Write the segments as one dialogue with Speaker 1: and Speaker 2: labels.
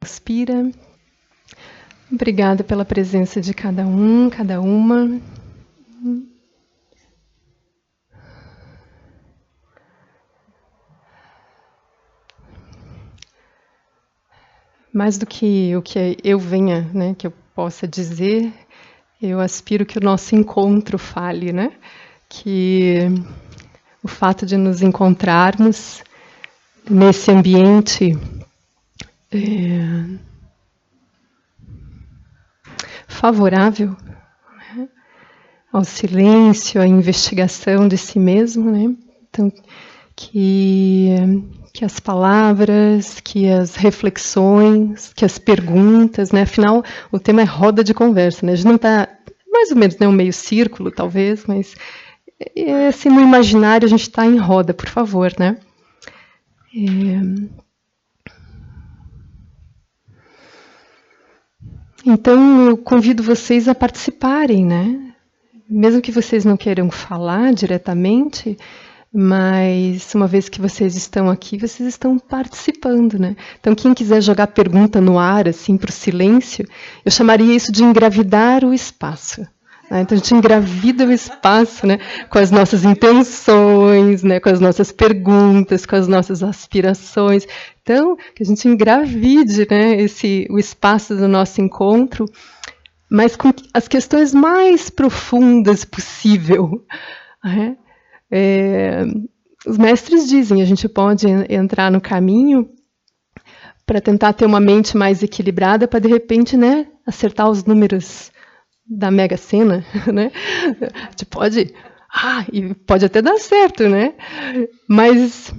Speaker 1: Inspira. Obrigada pela presença de cada um, cada uma. Mais do que o que eu venha, né, que eu possa dizer, eu aspiro que o nosso encontro fale, né? Que o fato de nos encontrarmos nesse ambiente favorável, né, ao silêncio, à investigação de si mesmo, né? Então, que as palavras, que as reflexões, que as perguntas, né? Afinal, o tema é roda de conversa, né? A gente não está, mais ou menos, né, um meio círculo, talvez, mas assim, no imaginário a gente está em roda, por favor, né? Então, eu convido vocês a participarem, né? Mesmo que vocês não queiram falar diretamente, mas uma vez que vocês estão aqui, vocês estão participando, né? Então, quem quiser jogar pergunta no ar, assim, para o silêncio, eu chamaria isso de engravidar o espaço. Né? Então, a gente engravida o espaço, né? Com as nossas intenções, né? Com as nossas perguntas, com as nossas aspirações. Então, que a gente engravide, né? O espaço do nosso encontro, mas com as questões mais profundas possível. Né? Os mestres dizem, a gente pode entrar no caminho para tentar ter uma mente mais equilibrada, para de repente, né, acertar os números da Mega Sena, né? A gente pode, e pode até dar certo, né? Mas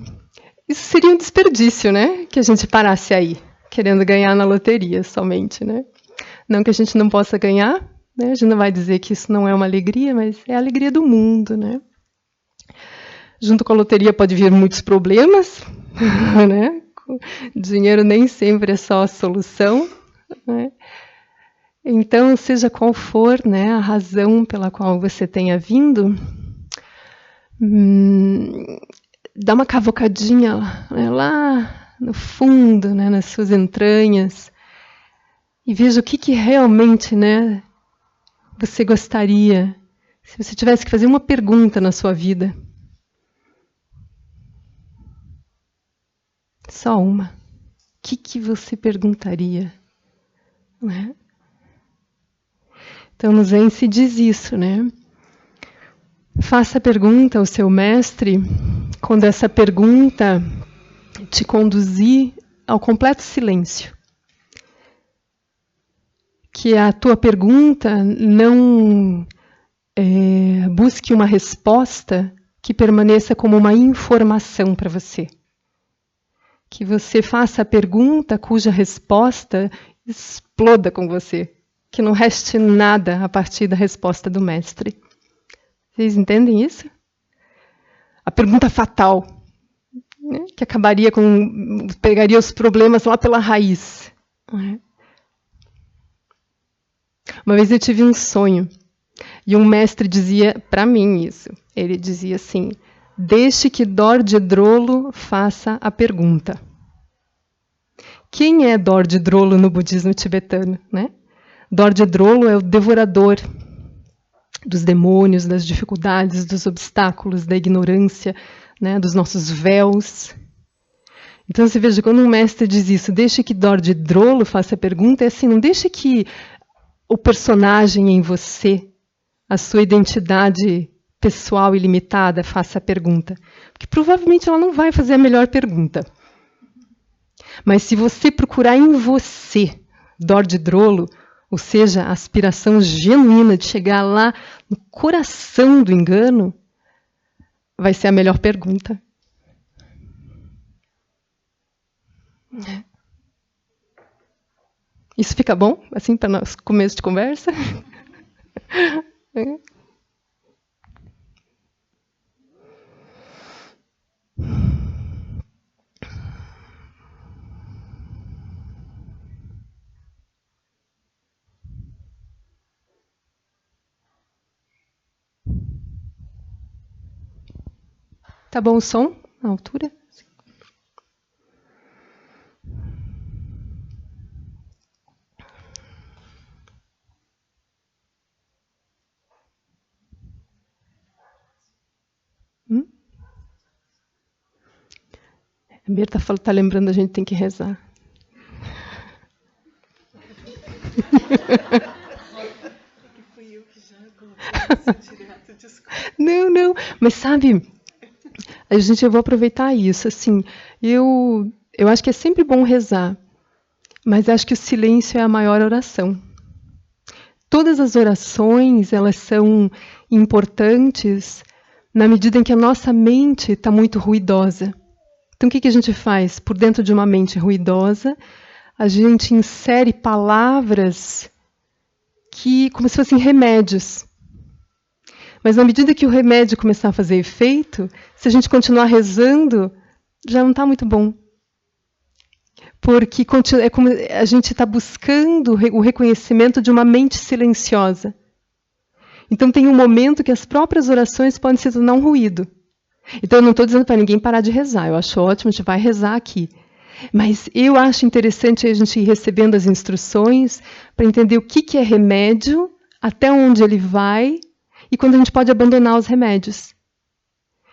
Speaker 1: isso seria um desperdício, né? Que a gente parasse aí, querendo ganhar na loteria somente, né? Não que a gente não possa ganhar, né? A gente não vai dizer que isso não é uma alegria, mas é a alegria do mundo, né? Junto com a loteria pode vir muitos problemas, né? Dinheiro nem sempre é só a solução, né? Então, seja qual for, né, a razão pela qual você tenha vindo, dá uma cavocadinha, né, lá no fundo, né, nas suas entranhas, e veja o que realmente, né, você gostaria, se você tivesse que fazer uma pergunta na sua vida. Só uma. O que você perguntaria? Né? Então, no Zen se diz isso, né? Faça a pergunta ao seu mestre quando essa pergunta te conduzir ao completo silêncio. Que a tua pergunta não busque uma resposta que permaneça como uma informação para você. Que você faça a pergunta cuja resposta exploda com você. Que não reste nada a partir da resposta do mestre. Vocês entendem isso? A pergunta fatal, né? Que acabaria com... pegaria os problemas lá pela raiz. Né? Uma vez eu tive um sonho. E um mestre dizia para mim isso. Ele dizia assim: deixe que Dorje Drolo faça a pergunta. Quem é Dorje Drolo no budismo tibetano? Né? Dorje Drolo é o devorador dos demônios, das dificuldades, dos obstáculos, da ignorância, né, dos nossos véus. Então você veja, quando um mestre diz isso, deixe que Dorje Drolo faça a pergunta, é assim, não deixe que o personagem em você, a sua identidade pessoal e limitada, faça a pergunta. Porque provavelmente ela não vai fazer a melhor pergunta. Mas se você procurar em você, Dorje Drolo, ou seja, a aspiração genuína de chegar lá no coração do engano, vai ser a melhor pergunta. Isso fica bom, assim, para nosso começo de conversa? Tá bom o som? A altura? Berta tá lembrando, a gente tem que rezar. Não, mas sabe, eu vou aproveitar isso, assim, eu acho que é sempre bom rezar, mas acho que o silêncio é a maior oração. Todas as orações, elas são importantes na medida em que a nossa mente está muito ruidosa. Então, o que a gente faz? Por dentro de uma mente ruidosa, a gente insere palavras como se fossem remédios. Mas na medida que o remédio começar a fazer efeito, se a gente continuar rezando, já não está muito bom. Porque é como a gente está buscando o reconhecimento de uma mente silenciosa. Então tem um momento que as próprias orações podem se tornar um ruído. Então eu não estou dizendo para ninguém parar de rezar, eu acho ótimo, a gente vai rezar aqui. Mas eu acho interessante a gente ir recebendo as instruções para entender o que é remédio, até onde ele vai, e quando a gente pode abandonar os remédios.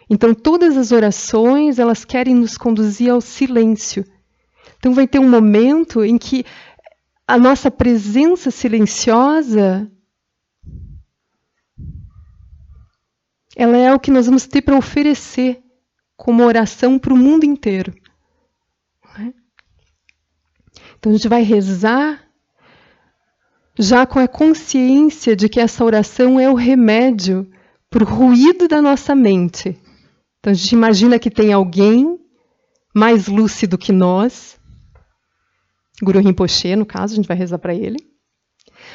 Speaker 1: Então todas as orações, elas querem nos conduzir ao silêncio. Então vai ter um momento em que a nossa presença silenciosa, ela é o que nós vamos ter para oferecer como oração para o mundo inteiro. Então a gente vai rezar já com a consciência de que essa oração é o remédio para o ruído da nossa mente. Então a gente imagina que tem alguém mais lúcido que nós, Guru Rinpoche, no caso, a gente vai rezar para ele.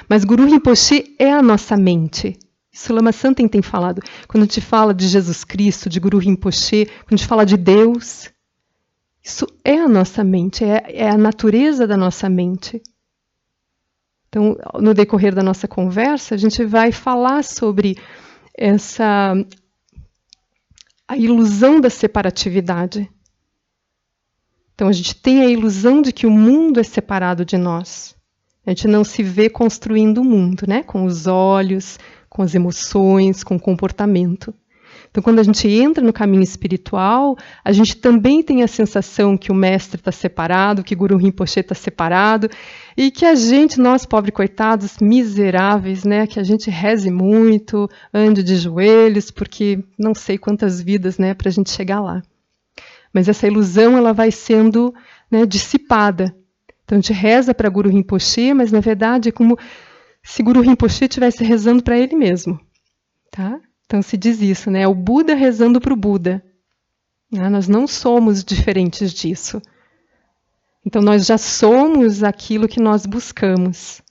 Speaker 1: Mas Guru Rinpoche é a nossa mente. Isso Lama Santen tem falado. Quando a gente fala de Jesus Cristo, de Guru Rinpoche, quando a gente fala de Deus, isso é a nossa mente, é a natureza da nossa mente. Então, no decorrer da nossa conversa, a gente vai falar sobre a ilusão da separatividade. Então, a gente tem a ilusão de que o mundo é separado de nós. A gente não se vê construindo o mundo, né? Com os olhos, com as emoções, com o comportamento. Então, quando a gente entra no caminho espiritual, a gente também tem a sensação que o mestre está separado, que Guru Rinpoche está separado, e que a gente, nós pobres coitados, miseráveis, né, que a gente reze muito, ande de joelhos, porque não sei quantas vidas, né, para a gente chegar lá. Mas essa ilusão, ela vai sendo, né, dissipada. Então a gente reza para Guru Rinpoche, mas na verdade é como se Guru Rinpoche estivesse rezando para ele mesmo. Tá? Então se diz isso, né? É o Buda rezando para o Buda. Nós não somos diferentes disso. Então nós já somos aquilo que nós buscamos.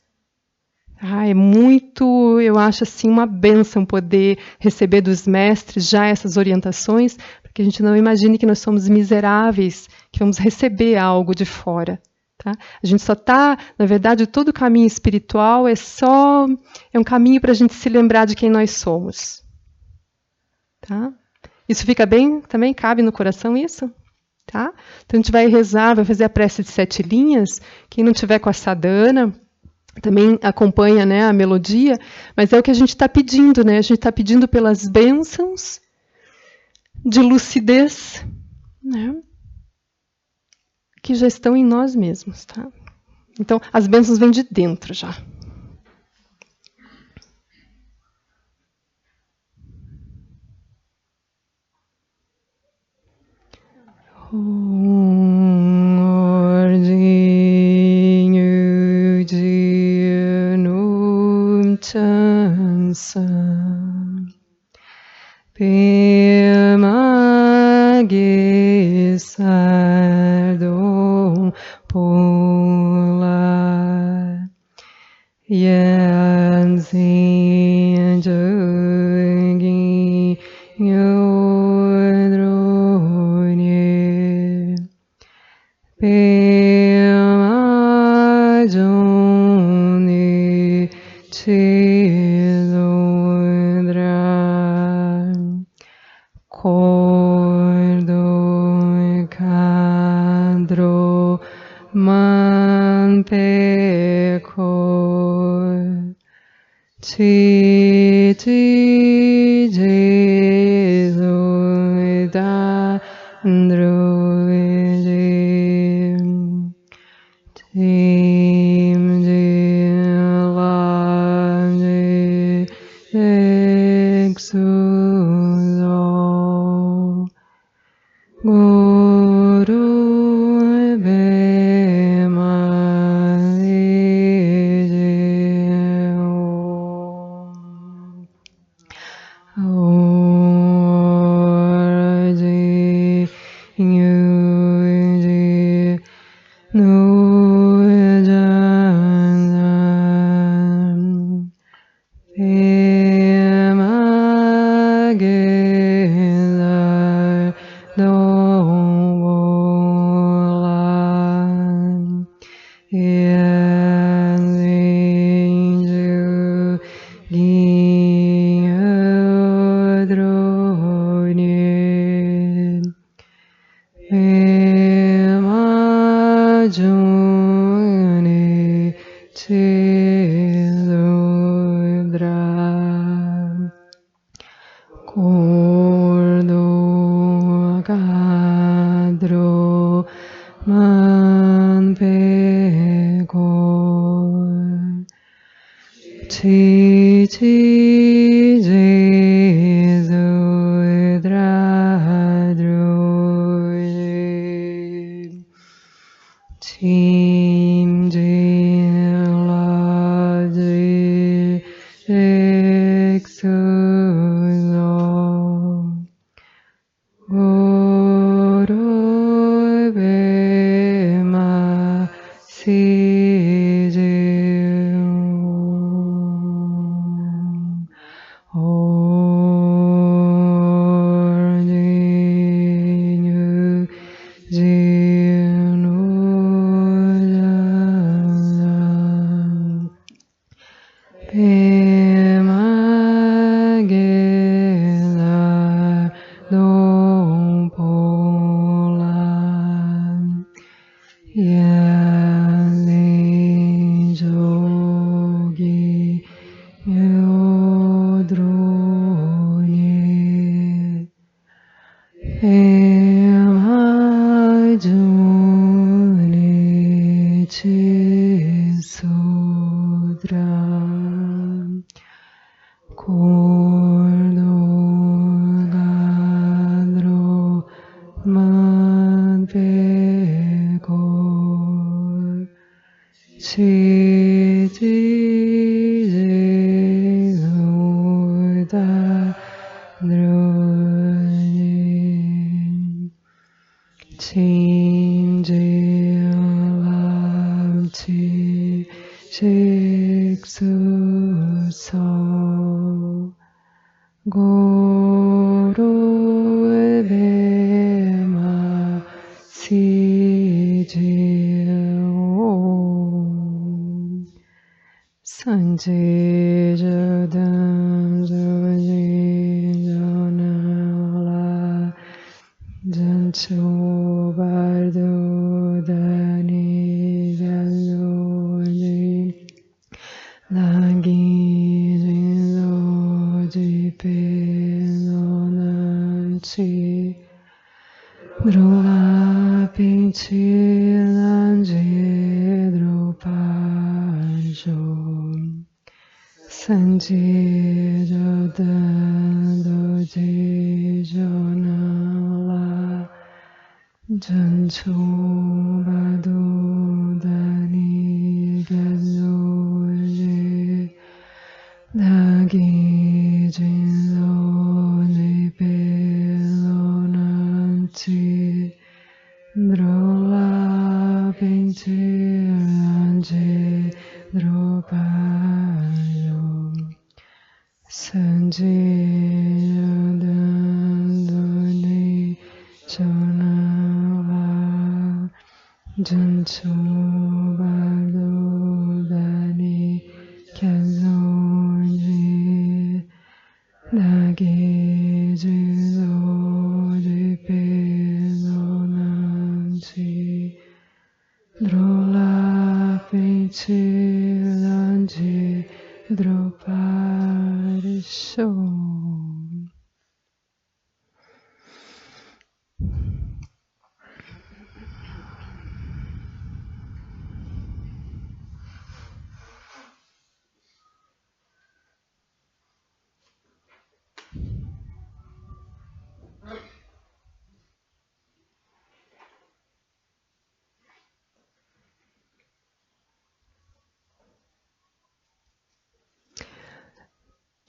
Speaker 1: É muito, eu acho assim, uma bênção poder receber dos mestres já essas orientações, para que a gente não imagine que nós somos miseráveis, que vamos receber algo de fora. Tá? A gente só está, na verdade, todo o caminho espiritual é um caminho para a gente se lembrar de quem nós somos. Tá? Isso fica bem? Também cabe no coração isso? Tá? Então a gente vai rezar, vai fazer a prece de 7 linhas. Quem não tiver com a sadhana, também acompanha, né, a melodia, mas é o que a gente está pedindo, né? A gente está pedindo pelas bênçãos de lucidez, né, que já estão em nós mesmos, tá? Então, as bênçãos vêm de dentro já. Sardo Pola Yansin Jogi Yodronye Pema Joni Chilodra Cordo Cadro Manpeco Chiti Jesu Dandro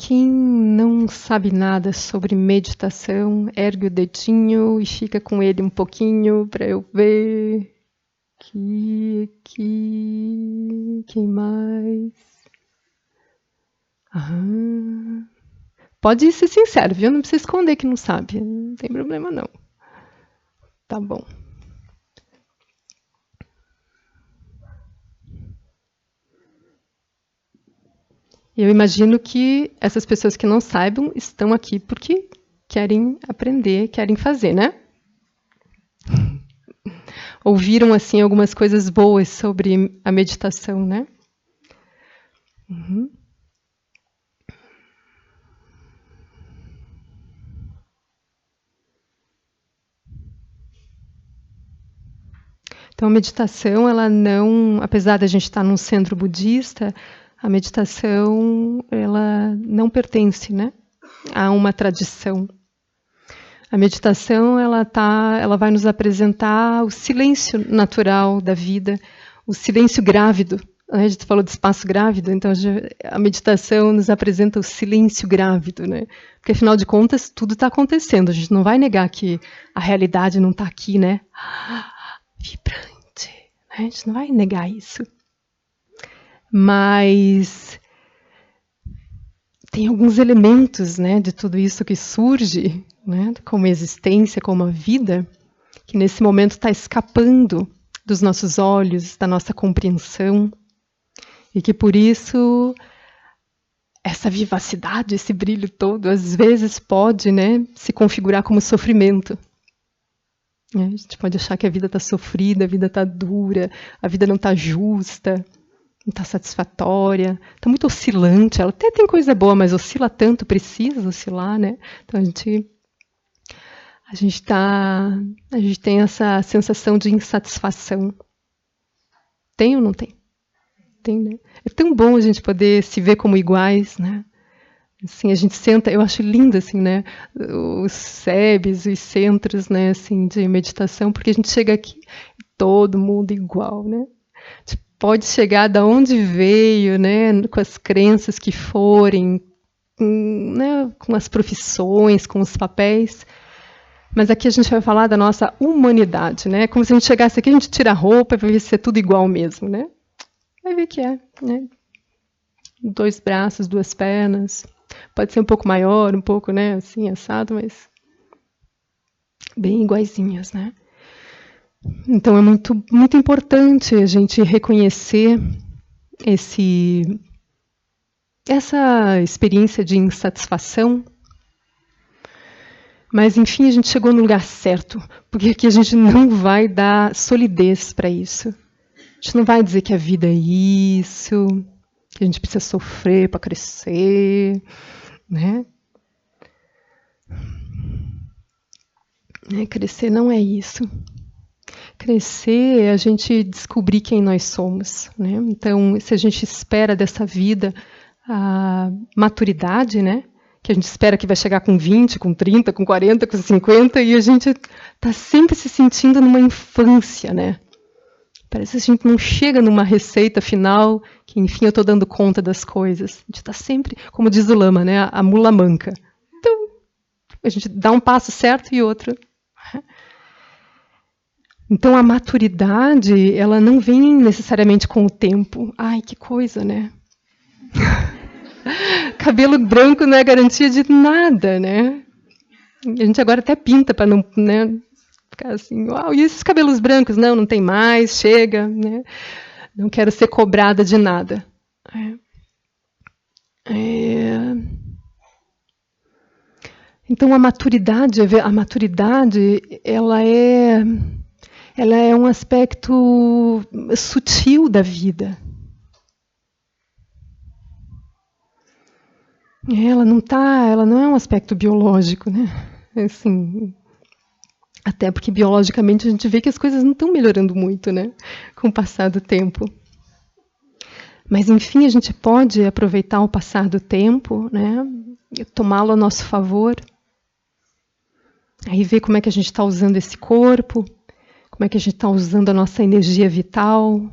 Speaker 1: Quem não sabe nada sobre meditação, ergue o dedinho e fica com ele um pouquinho para eu ver. Aqui, quem mais? Ah, pode ser sincero, viu? Não precisa esconder que não sabe, não tem problema não. Tá bom. Eu imagino que essas pessoas que não saibam estão aqui porque querem aprender, querem fazer, né? Ouviram, assim, algumas coisas boas sobre a meditação, né? Uhum. Então, a meditação, ela não... Apesar da gente estar num centro budista, a meditação, ela não pertence, né, a uma tradição. A meditação, ela vai nos apresentar o silêncio natural da vida, o silêncio grávido. A gente falou de espaço grávido, então a meditação nos apresenta o silêncio grávido, né? Porque afinal de contas tudo está acontecendo. A gente não vai negar que a realidade não está aqui, né? Vibrante. A gente não vai negar isso. Mas tem alguns elementos, né, de tudo isso que surge, né, como a existência, como a vida, que nesse momento está escapando dos nossos olhos, da nossa compreensão, e que por isso essa vivacidade, esse brilho todo, às vezes pode, né, se configurar como sofrimento. A gente pode achar que a vida está sofrida, a vida está dura, a vida não está justa, não está satisfatória, está muito oscilante. Ela até tem coisa boa, mas oscila tanto, precisa oscilar, né? Então a gente tem essa sensação de insatisfação. Tem ou não tem? Tem, né? É tão bom a gente poder se ver como iguais, né? Assim, a gente senta, eu acho lindo assim, né? Os SEBs, os centros, né, assim, de meditação, porque a gente chega aqui, todo mundo igual, né? A gente pode chegar da onde veio, né, com as crenças que forem, né, com as profissões, com os papéis. Mas aqui a gente vai falar da nossa humanidade, né? Como se a gente chegasse aqui, a gente tira a roupa e vai ver se é tudo igual mesmo, né? Vai ver que é, né? 2 braços, 2 pernas. Pode ser um pouco maior, um pouco, né, assim, assado, mas bem iguaizinhas, né? Então é muito, muito importante a gente reconhecer essa experiência de insatisfação. Mas, enfim, a gente chegou no lugar certo, porque aqui a gente não vai dar solidez para isso. A gente não vai dizer que a vida é isso, que a gente precisa sofrer para crescer, né? Crescer não é isso. Crescer é a gente descobrir quem nós somos, né? Então, se a gente espera dessa vida a maturidade, né? Que a gente espera que vai chegar com 20, com 30, com 40, com 50, e a gente está sempre se sentindo numa infância, né? Parece que a gente não chega numa receita final, que enfim eu estou dando conta das coisas. A gente está sempre, como diz o Lama, né? A mula manca. Então, a gente dá um passo certo e outro. Então, a maturidade, ela não vem necessariamente com o tempo. Ai, que coisa, né? Cabelo branco não é garantia de nada, né? A gente agora até pinta para não, né, ficar assim, uau, e esses cabelos brancos? Não, não tem mais, chega, né? Não quero ser cobrada de nada. Então a maturidade, ela é um aspecto sutil da vida. Ela não é um aspecto biológico, né? Assim, até porque biologicamente a gente vê que as coisas não estão melhorando muito, né? Com o passar do tempo. Mas enfim, a gente pode aproveitar o passar do tempo, né? Tomá-lo a nosso favor. Aí ver como é que a gente está usando esse corpo, como é que a gente está usando a nossa energia vital,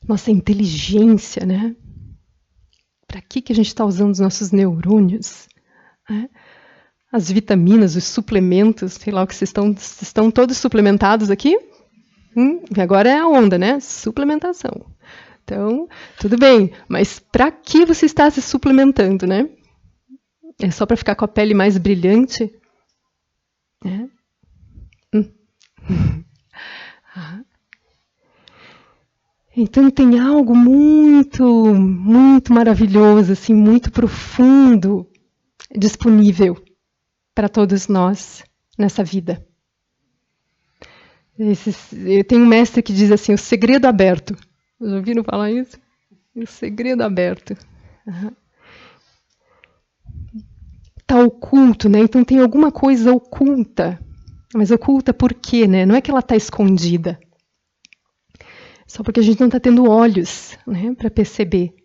Speaker 1: nossa inteligência, né? Para que a gente está usando os nossos neurônios? Né? As vitaminas, os suplementos, sei lá o que vocês estão todos suplementados aqui? Agora é a onda, né? Suplementação. Então, tudo bem, mas para que você está se suplementando, né? É só para ficar com a pele mais brilhante? Então tem algo muito, muito maravilhoso, assim, muito profundo, disponível para todos nós nessa vida. Tem um mestre que diz assim, o segredo aberto. Já ouviram falar isso? O segredo aberto. Está oculto, né? Então tem alguma coisa oculta. Mas oculta por quê, né? Não é que ela está escondida. Só porque a gente não está tendo olhos, né, para perceber.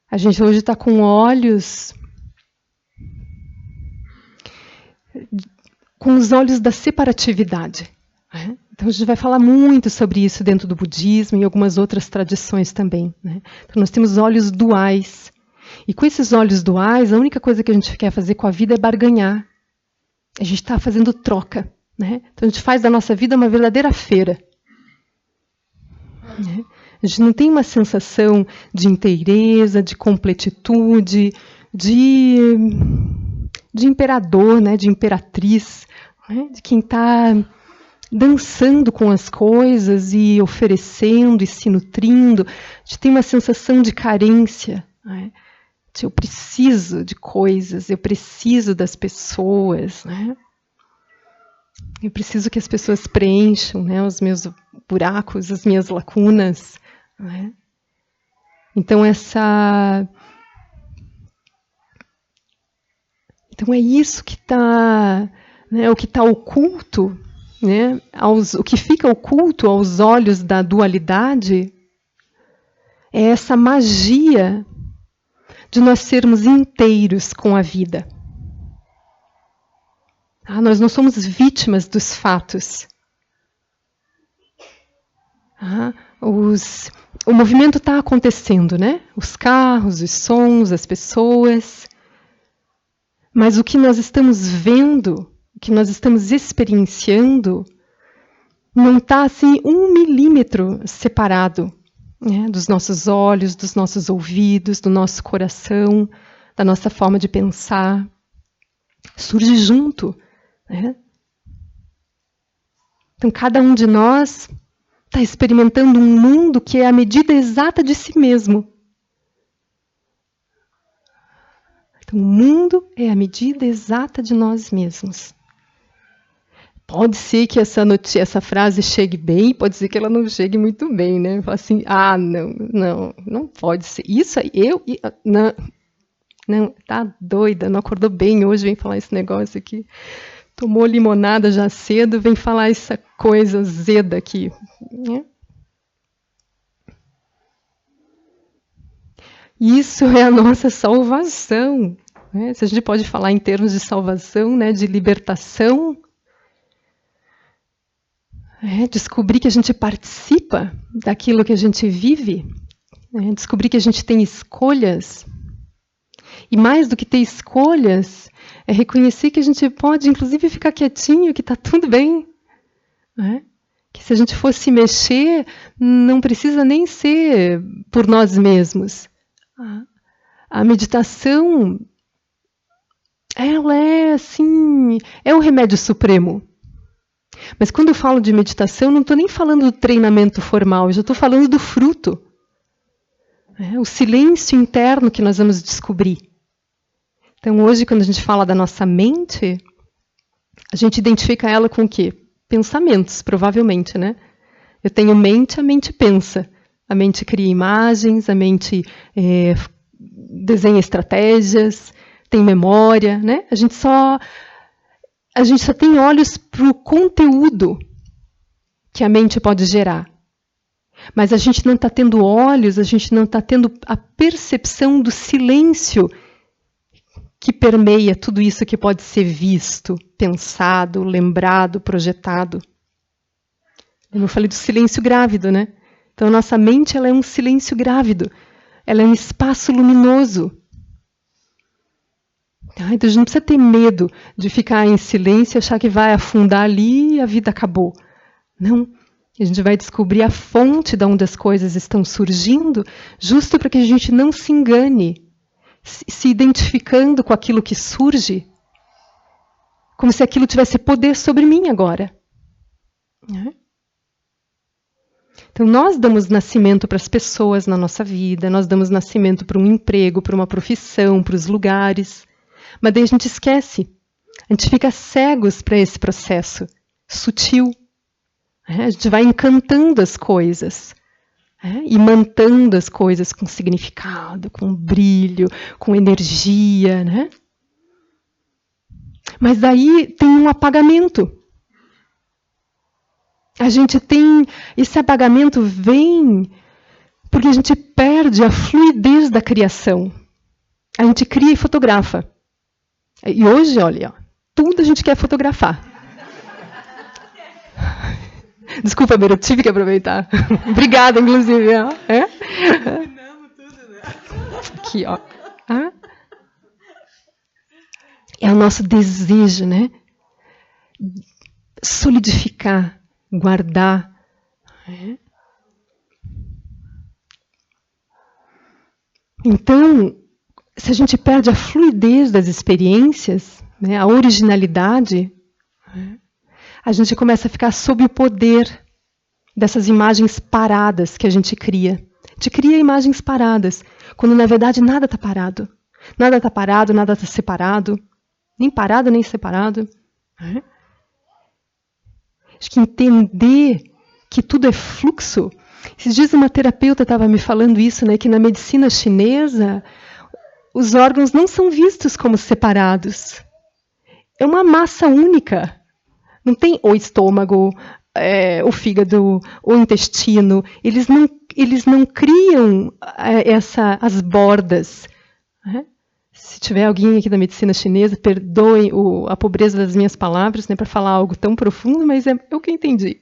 Speaker 1: A gente hoje está com olhos... com os olhos da separatividade. Né? Então a gente vai falar muito sobre isso dentro do budismo e algumas outras tradições também. Né? Então nós temos olhos duais. E com esses olhos duais, a única coisa que a gente quer fazer com a vida é barganhar. A gente está fazendo troca. Né? Então a gente faz da nossa vida uma verdadeira feira. Né? A gente não tem uma sensação de inteireza, de completitude, de imperador, né? De imperatriz, né? De quem está dançando com as coisas e oferecendo e se nutrindo. A gente tem uma sensação de carência. Né? Eu preciso de coisas, eu preciso das pessoas, né? Eu preciso que as pessoas preencham, né, os meus buracos, as minhas lacunas. Né? Então então é isso que está, né, o que está oculto, né, o que fica oculto aos olhos da dualidade é essa magia de nós sermos inteiros com a vida. Nós não somos vítimas dos fatos. O movimento está acontecendo, né? Os carros, os sons, as pessoas. Mas o que nós estamos vendo, o que nós estamos experienciando, não está assim 1 milímetro separado, né? Dos nossos olhos, dos nossos ouvidos, do nosso coração, da nossa forma de pensar. Surge junto. Né? Então, cada um de nós está experimentando um mundo que é a medida exata de si mesmo. Então, o mundo é a medida exata de nós mesmos. Pode ser que essa frase chegue bem, pode ser que ela não chegue muito bem, né? Fala assim, não pode ser. Isso aí, não, tá doida, não acordou bem hoje, vem falar esse negócio aqui. Tomou limonada já cedo, vem falar essa coisa azeda aqui. Isso é a nossa salvação. Né? Se a gente pode falar em termos de salvação, né, de libertação, descobrir que a gente participa daquilo que a gente vive, né, descobrir que a gente tem escolhas. E mais do que ter escolhas, é reconhecer que a gente pode, inclusive, ficar quietinho, que está tudo bem. Né? Que se a gente for se mexer, não precisa nem ser por nós mesmos. A meditação, ela é assim, é o remédio supremo. Mas quando eu falo de meditação, não estou nem falando do treinamento formal, eu já estou falando do fruto. O silêncio interno que nós vamos descobrir. Então, hoje, quando a gente fala da nossa mente, a gente identifica ela com o quê? Pensamentos, provavelmente, né? Eu tenho mente, a mente pensa. A mente cria imagens, a mente desenha estratégias, tem memória, né? A gente só tem olhos para o conteúdo que a mente pode gerar. Mas a gente não está tendo olhos, a gente não está tendo a percepção do silêncio que permeia tudo isso que pode ser visto, pensado, lembrado, projetado. Eu falei do silêncio grávido, né? Então, a nossa mente ela é um silêncio grávido. ela é um espaço luminoso. Então a gente não precisa ter medo de ficar em silêncio e achar que vai afundar ali e a vida acabou. Não. A gente vai descobrir a fonte de onde as coisas estão surgindo, justo para que a gente não se engane, se identificando com aquilo que surge, como se aquilo tivesse poder sobre mim agora. Então nós damos nascimento para as pessoas na nossa vida, nós damos nascimento para um emprego, para uma profissão, para os lugares, mas daí a gente esquece, a gente fica cegos para esse processo sutil. A gente vai encantando as coisas, imantando as coisas com significado, com brilho, com energia. Né? Mas daí tem um apagamento. A gente tem... Esse apagamento vem porque a gente perde a fluidez da criação. A gente cria e fotografa. E hoje, olha, tudo a gente quer fotografar. Desculpa, Beira, eu tive que aproveitar. Obrigada, inclusive. Combinamos tudo, né? Aqui, ó. É o nosso desejo, né? Solidificar, guardar. Então, se a gente perde a fluidez das experiências, né, a originalidade, a gente começa a ficar sob o poder dessas imagens paradas que a gente cria. A gente cria imagens paradas, quando na verdade nada está parado. Nada está parado, nada está separado. Nem parado, nem separado. Acho que entender que tudo é fluxo. Esses dias uma terapeuta estava me falando isso, né, que na medicina chinesa os órgãos não são vistos como separados. É uma massa única. Não tem o estômago, o fígado, o intestino. Eles não criam as bordas. Se tiver alguém aqui da medicina chinesa, perdoem a pobreza das minhas palavras, né, para falar algo tão profundo, mas é o que eu entendi.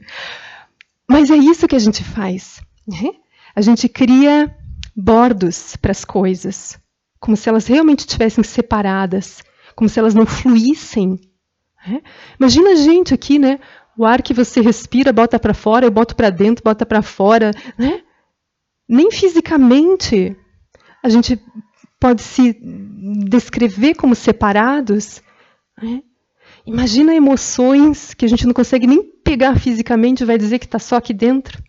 Speaker 1: Mas é isso que a gente faz. Né? A gente cria bordos para as coisas, como se elas realmente estivessem separadas, como se elas não fluíssem. Imagina a gente aqui, né? O ar que você respira, bota para fora, eu boto para dentro, bota para fora. Né? Nem fisicamente a gente pode se descrever como separados. Né? Imagina emoções que a gente não consegue nem pegar fisicamente e vai dizer que está só aqui dentro.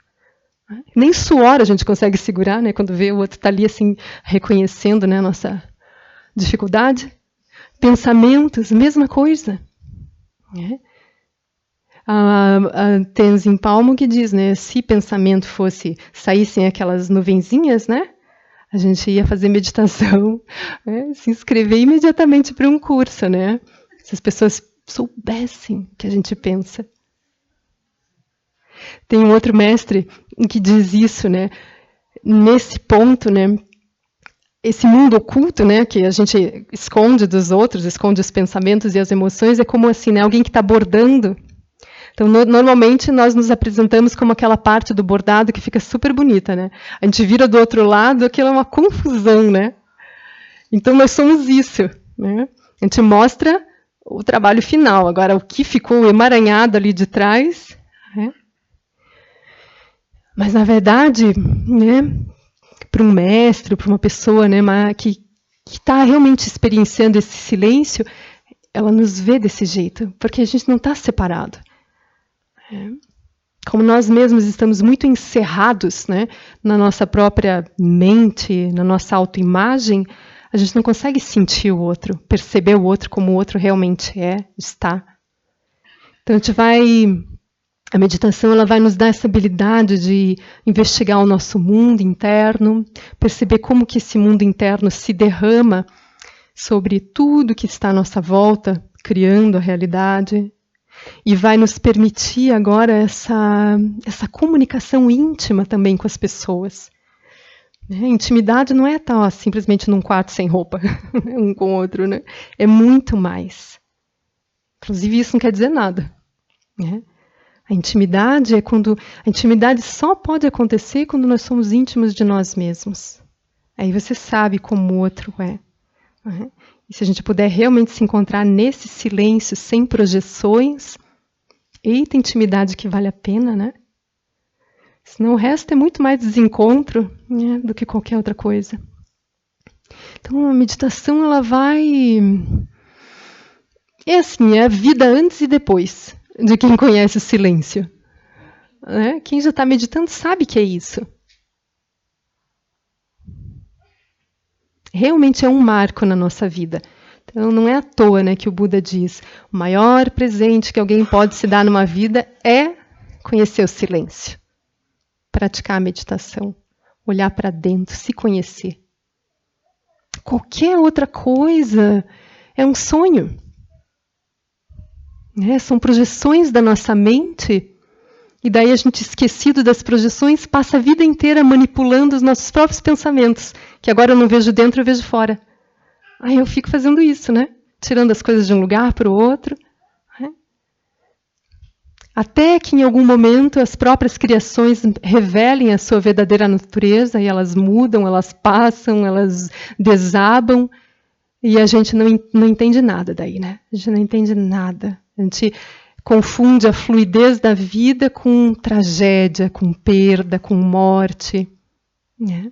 Speaker 1: Né? Nem suor a gente consegue segurar, né? Quando vê o outro está ali assim, reconhecendo, né, a nossa dificuldade. Pensamentos, mesma coisa. A Tenzin Palmo que diz, né, se pensamento saíssem aquelas nuvenzinhas, né, a gente ia fazer meditação, né, se inscrever imediatamente para um curso, né, se as pessoas soubessem o que a gente pensa. Tem um outro mestre que diz isso, né, nesse ponto, né, esse mundo oculto, né, que a gente esconde dos outros, esconde os pensamentos e as emoções, é como assim, né, alguém que está bordando. Então, normalmente, nós nos apresentamos como aquela parte do bordado que fica super bonita, né? A gente vira do outro lado, aquilo é uma confusão, né? Então, nós somos isso, né? A gente mostra o trabalho final. Agora, o que ficou emaranhado ali de trás... Né? Mas, na verdade, né, para um mestre, para uma pessoa, né, que está realmente experienciando esse silêncio, ela nos vê desse jeito, porque a gente não está separado. Como nós mesmos estamos muito encerrados, né, na nossa própria mente, na nossa autoimagem, a gente não consegue sentir o outro, perceber o outro como o outro realmente está. Então a meditação ela vai nos dar essa habilidade de investigar o nosso mundo interno, perceber como que esse mundo interno se derrama sobre tudo que está à nossa volta, criando a realidade. E vai nos permitir agora essa comunicação íntima também com as pessoas. Intimidade não é estar simplesmente num quarto sem roupa, um com o outro. Né? É muito mais. Inclusive, isso não quer dizer nada. Né? A intimidade só pode acontecer quando nós somos íntimos de nós mesmos. Aí você sabe como o outro é. Né? E se a gente puder realmente se encontrar nesse silêncio, sem projeções, eita intimidade que vale a pena, né? Senão o resto é muito mais desencontro, né, do que qualquer outra coisa. Então a meditação, ela vai... É assim, é a vida antes e depois de quem conhece o silêncio. Né? Quem já está meditando sabe que é isso. Realmente é um marco na nossa vida. Então não é à toa, né, que o Buda diz: o maior presente que alguém pode se dar numa vida é conhecer o silêncio. Praticar a meditação. Olhar para dentro, se conhecer. Qualquer outra coisa é um sonho. Né? São projeções da nossa mente. E daí a gente, esquecido das projeções, passa a vida inteira manipulando os nossos próprios pensamentos. Que agora eu não vejo dentro, eu vejo fora. Aí eu fico fazendo isso, né? Tirando as coisas de um lugar para o outro. Né? Até que em algum momento as próprias criações revelem a sua verdadeira natureza e elas mudam, elas passam, elas desabam. E a gente não entende nada daí, né? A gente não entende nada. A gente confunde a fluidez da vida com tragédia, com perda, com morte. Né?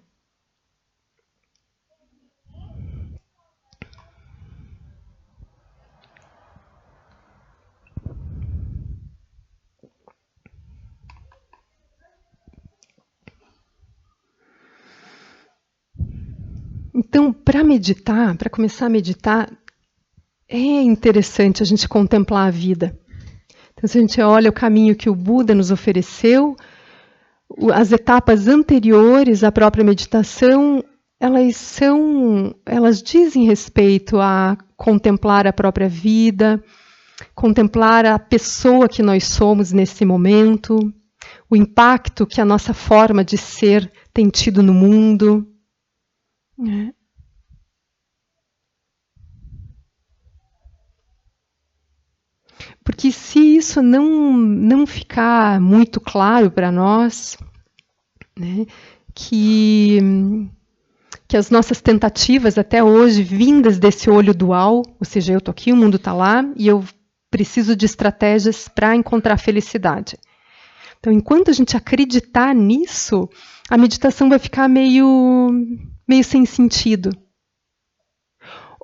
Speaker 1: Então, para meditar, para começar a meditar, é interessante a gente contemplar a vida. Então, se a gente olha o caminho que o Buda nos ofereceu, as etapas anteriores à própria meditação, elas dizem respeito a contemplar a própria vida, contemplar a pessoa que nós somos nesse momento, o impacto que a nossa forma de ser tem tido no mundo. Né? Porque se isso não ficar muito claro para nós, né, que as nossas tentativas até hoje, vindas desse olho dual, ou seja, eu estou aqui, o mundo está lá, e eu preciso de estratégias para encontrar felicidade. Então, enquanto a gente acreditar nisso, a meditação vai ficar meio sem sentido.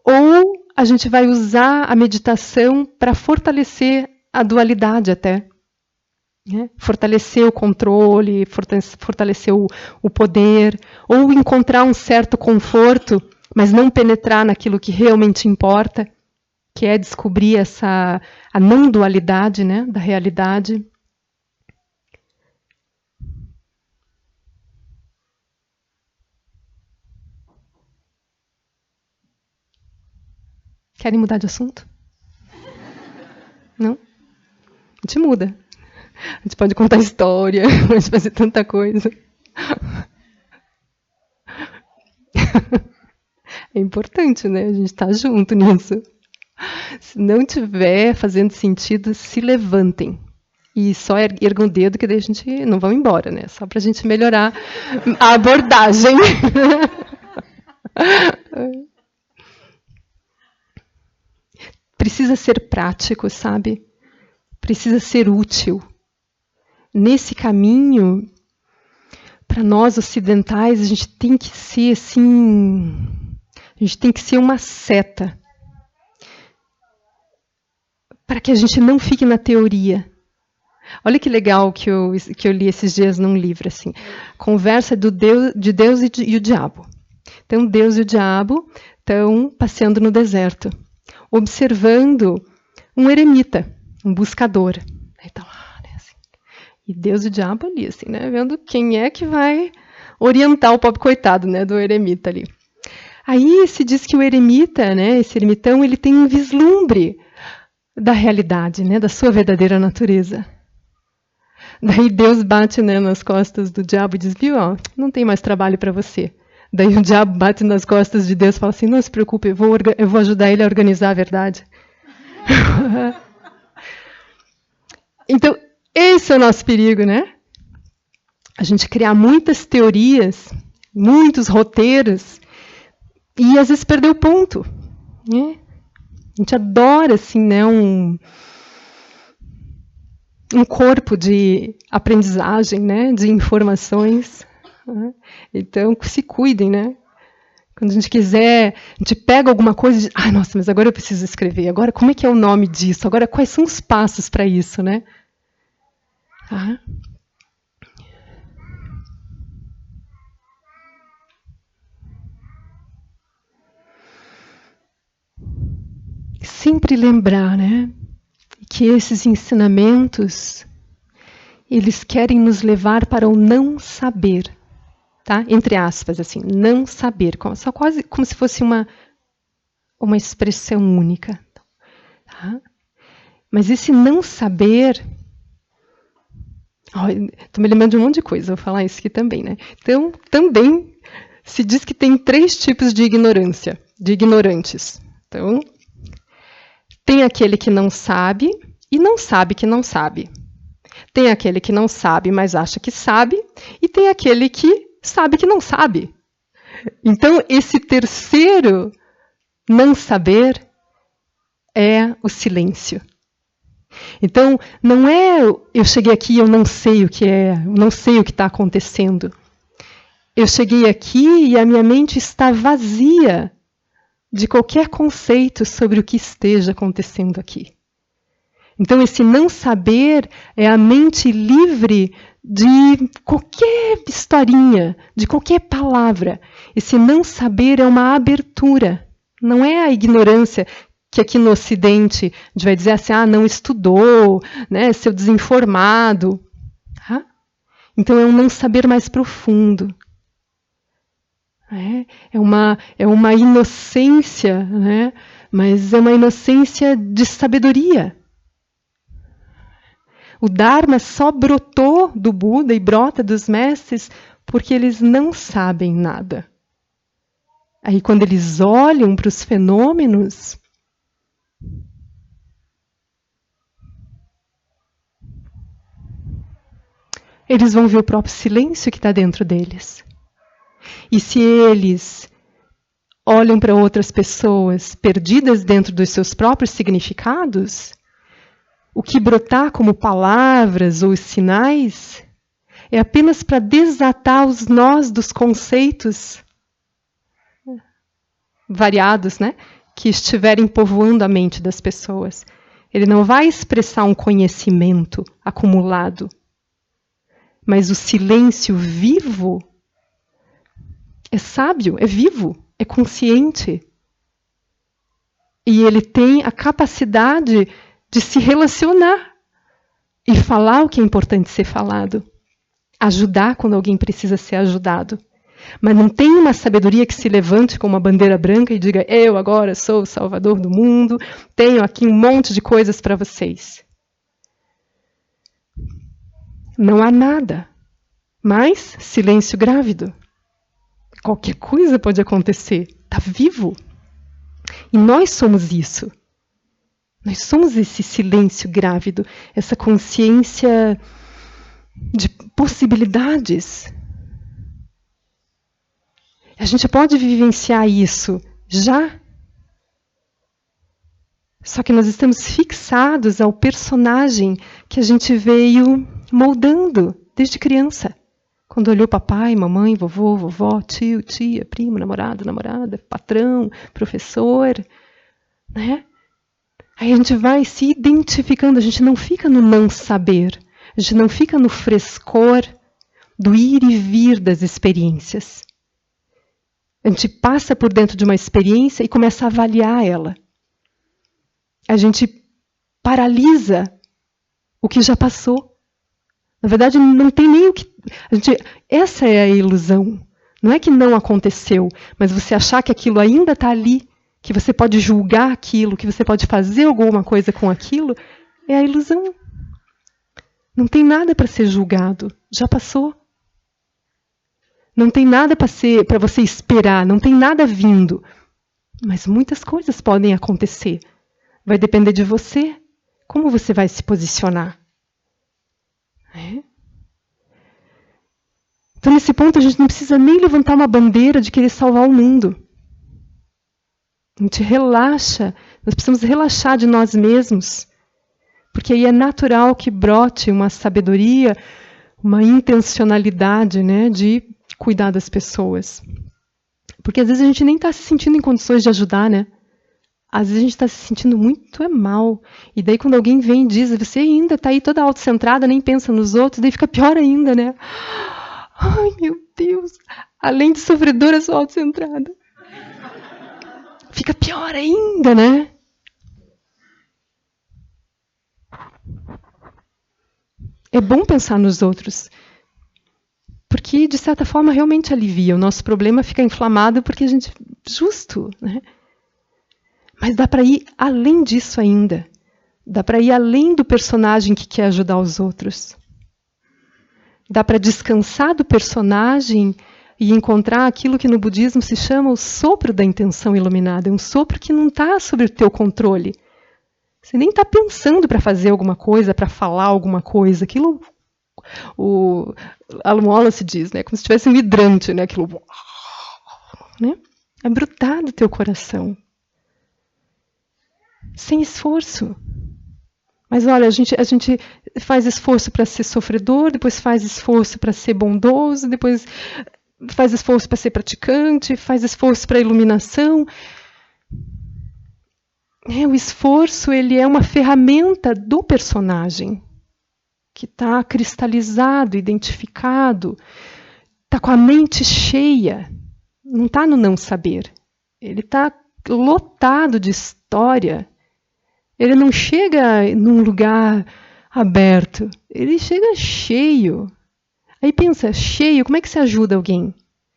Speaker 1: Ou a gente vai usar a meditação para fortalecer a dualidade até. Né? Fortalecer o controle, fortalecer o poder, ou encontrar um certo conforto, mas não penetrar naquilo que realmente importa, que é descobrir a não dualidade, né, da realidade. Querem mudar de assunto? Não? A gente muda. A gente pode contar história, pode fazer tanta coisa. É importante, né? A gente estar junto nisso. Se não tiver fazendo sentido, se levantem. E só ergam o dedo, que daí a gente não vai embora, né? Só para a gente melhorar a abordagem. Precisa ser prático, sabe? Precisa ser útil. Nesse caminho, para nós ocidentais, a gente tem que ser assim, a gente tem que ser uma seta, para que a gente não fique na teoria. Olha que legal que eu li esses dias num livro, assim, conversa de Deus e o diabo. Então, Deus e o diabo estão passeando no deserto, observando um eremita, um buscador. Aí está lá, né, assim. E Deus e o diabo ali, assim, né, vendo quem é que vai orientar o pobre coitado, né, do eremita ali. Aí se diz que o eremita, né, esse eremitão, ele tem um vislumbre da realidade, né, da sua verdadeira natureza. Daí Deus bate, né, nas costas do diabo e diz, viu, ó, não tem mais trabalho para você. Daí o diabo bate nas costas de Deus e fala assim, não se preocupe, eu vou ajudar ele a organizar a verdade. Então, esse é o nosso perigo, né? A gente criar muitas teorias muitos roteiros, e às vezes perdeu o ponto, né? A gente adora, assim, né, um corpo de aprendizagem, né, de informações, né? Então, se cuidem, né? Quando a gente quiser, a gente pega alguma coisa e diz, nossa, mas agora eu preciso escrever. Agora, como é que é o nome disso? Agora, quais são os passos para isso, né? Tá? Sempre lembrar, né, que esses ensinamentos, eles querem nos levar para o não saber, tá? Entre aspas, assim, não saber, só quase como se fosse uma expressão única, tá? Mas esse não saber, estou me lembrando de um monte de coisa, vou falar isso aqui também, né? Então, também se diz que tem 3 tipos de ignorância, de ignorantes. Então, tem aquele que não sabe e não sabe que não sabe. Tem aquele que não sabe, mas acha que sabe, e tem aquele que sabe que não sabe. Então, esse terceiro não saber é o silêncio. Então, não é eu cheguei aqui e eu não sei o que é, eu não sei o que está acontecendo. Eu cheguei aqui e a minha mente está vazia de qualquer conceito sobre o que esteja acontecendo aqui. Então, esse não saber é a mente livre de qualquer historinha, de qualquer palavra. Esse não saber é uma abertura, não é a ignorância que aqui no Ocidente a gente vai dizer assim, não estudou, né, seu desinformado. Tá? Então, é um não saber mais profundo. É uma inocência, né, mas é uma inocência de sabedoria. O Dharma só brotou do Buda e brota dos mestres porque eles não sabem nada. Aí, quando eles olham para os fenômenos, eles vão ver o próprio silêncio que está dentro deles. E se eles olham para outras pessoas perdidas dentro dos seus próprios significados, o que brotar como palavras ou sinais é apenas para desatar os nós dos conceitos variados, né, que estiverem povoando a mente das pessoas. Ele não vai expressar um conhecimento acumulado, mas o silêncio vivo é sábio, é vivo, é consciente. E ele tem a capacidade de se relacionar e falar o que é importante ser falado. Ajudar quando alguém precisa ser ajudado. Mas não tem uma sabedoria que se levante com uma bandeira branca e diga, eu agora sou o salvador do mundo, tenho aqui um monte de coisas para vocês. Não há nada. Mas silêncio grávido. Qualquer coisa pode acontecer. Está vivo. E nós somos isso. Nós somos esse silêncio grávido, essa consciência de possibilidades. A gente pode vivenciar isso já. Só que nós estamos fixados ao personagem que a gente veio moldando desde criança. Quando olhou papai, mamãe, vovô, vovó, tio, tia, primo, namorado, namorada, patrão, professor, né? Aí a gente vai se identificando, a gente não fica no não saber, a gente não fica no frescor do ir e vir das experiências. A gente passa por dentro de uma experiência e começa a avaliar ela. A gente paralisa o que já passou. Na verdade, não tem nem o que... essa é a ilusão. Não é que não aconteceu, mas você achar que aquilo ainda está ali, que você pode julgar aquilo, que você pode fazer alguma coisa com aquilo, é a ilusão. Não tem nada para ser julgado, já passou. Não tem nada para você esperar, não tem nada vindo. Mas muitas coisas podem acontecer. Vai depender de você. Como você vai se posicionar? Então, nesse ponto, a gente não precisa nem levantar uma bandeira de querer salvar o mundo. A gente relaxa, nós precisamos relaxar de nós mesmos, porque aí é natural que brote uma sabedoria, uma intencionalidade, né, de cuidar das pessoas. Porque às vezes a gente nem está se sentindo em condições de ajudar, né? Às vezes a gente está se sentindo muito mal. E daí quando alguém vem e diz, você ainda está aí toda autocentrada, nem pensa nos outros, daí fica pior ainda, né? Ai, meu Deus! Além de sofredora, eu sou autocentrada. Fica pior ainda, né? É bom pensar nos outros. Porque, de certa forma, realmente alivia. O nosso problema fica inflamado porque a gente... Justo, né? Mas dá para ir além disso ainda. Dá para ir além do personagem que quer ajudar os outros. Dá para descansar do personagem e encontrar aquilo que no budismo se chama o sopro da intenção iluminada. É um sopro que não está sob o teu controle. Você nem está pensando para fazer alguma coisa, para falar alguma coisa. Aquilo, o Alan Wallace diz, né, como se tivesse um hidrante, né, aquilo, né, é brotar do teu coração. Sem esforço. Mas olha, a gente faz esforço para ser sofredor, depois faz esforço para ser bondoso, depois faz esforço para ser praticante, faz esforço para iluminação. O esforço, ele é uma ferramenta do personagem, que está cristalizado, identificado, está com a mente cheia, não está no não saber. Ele está lotado de história. Ele não chega num lugar aberto, ele chega cheio. Aí pensa, cheio, como é que você ajuda alguém?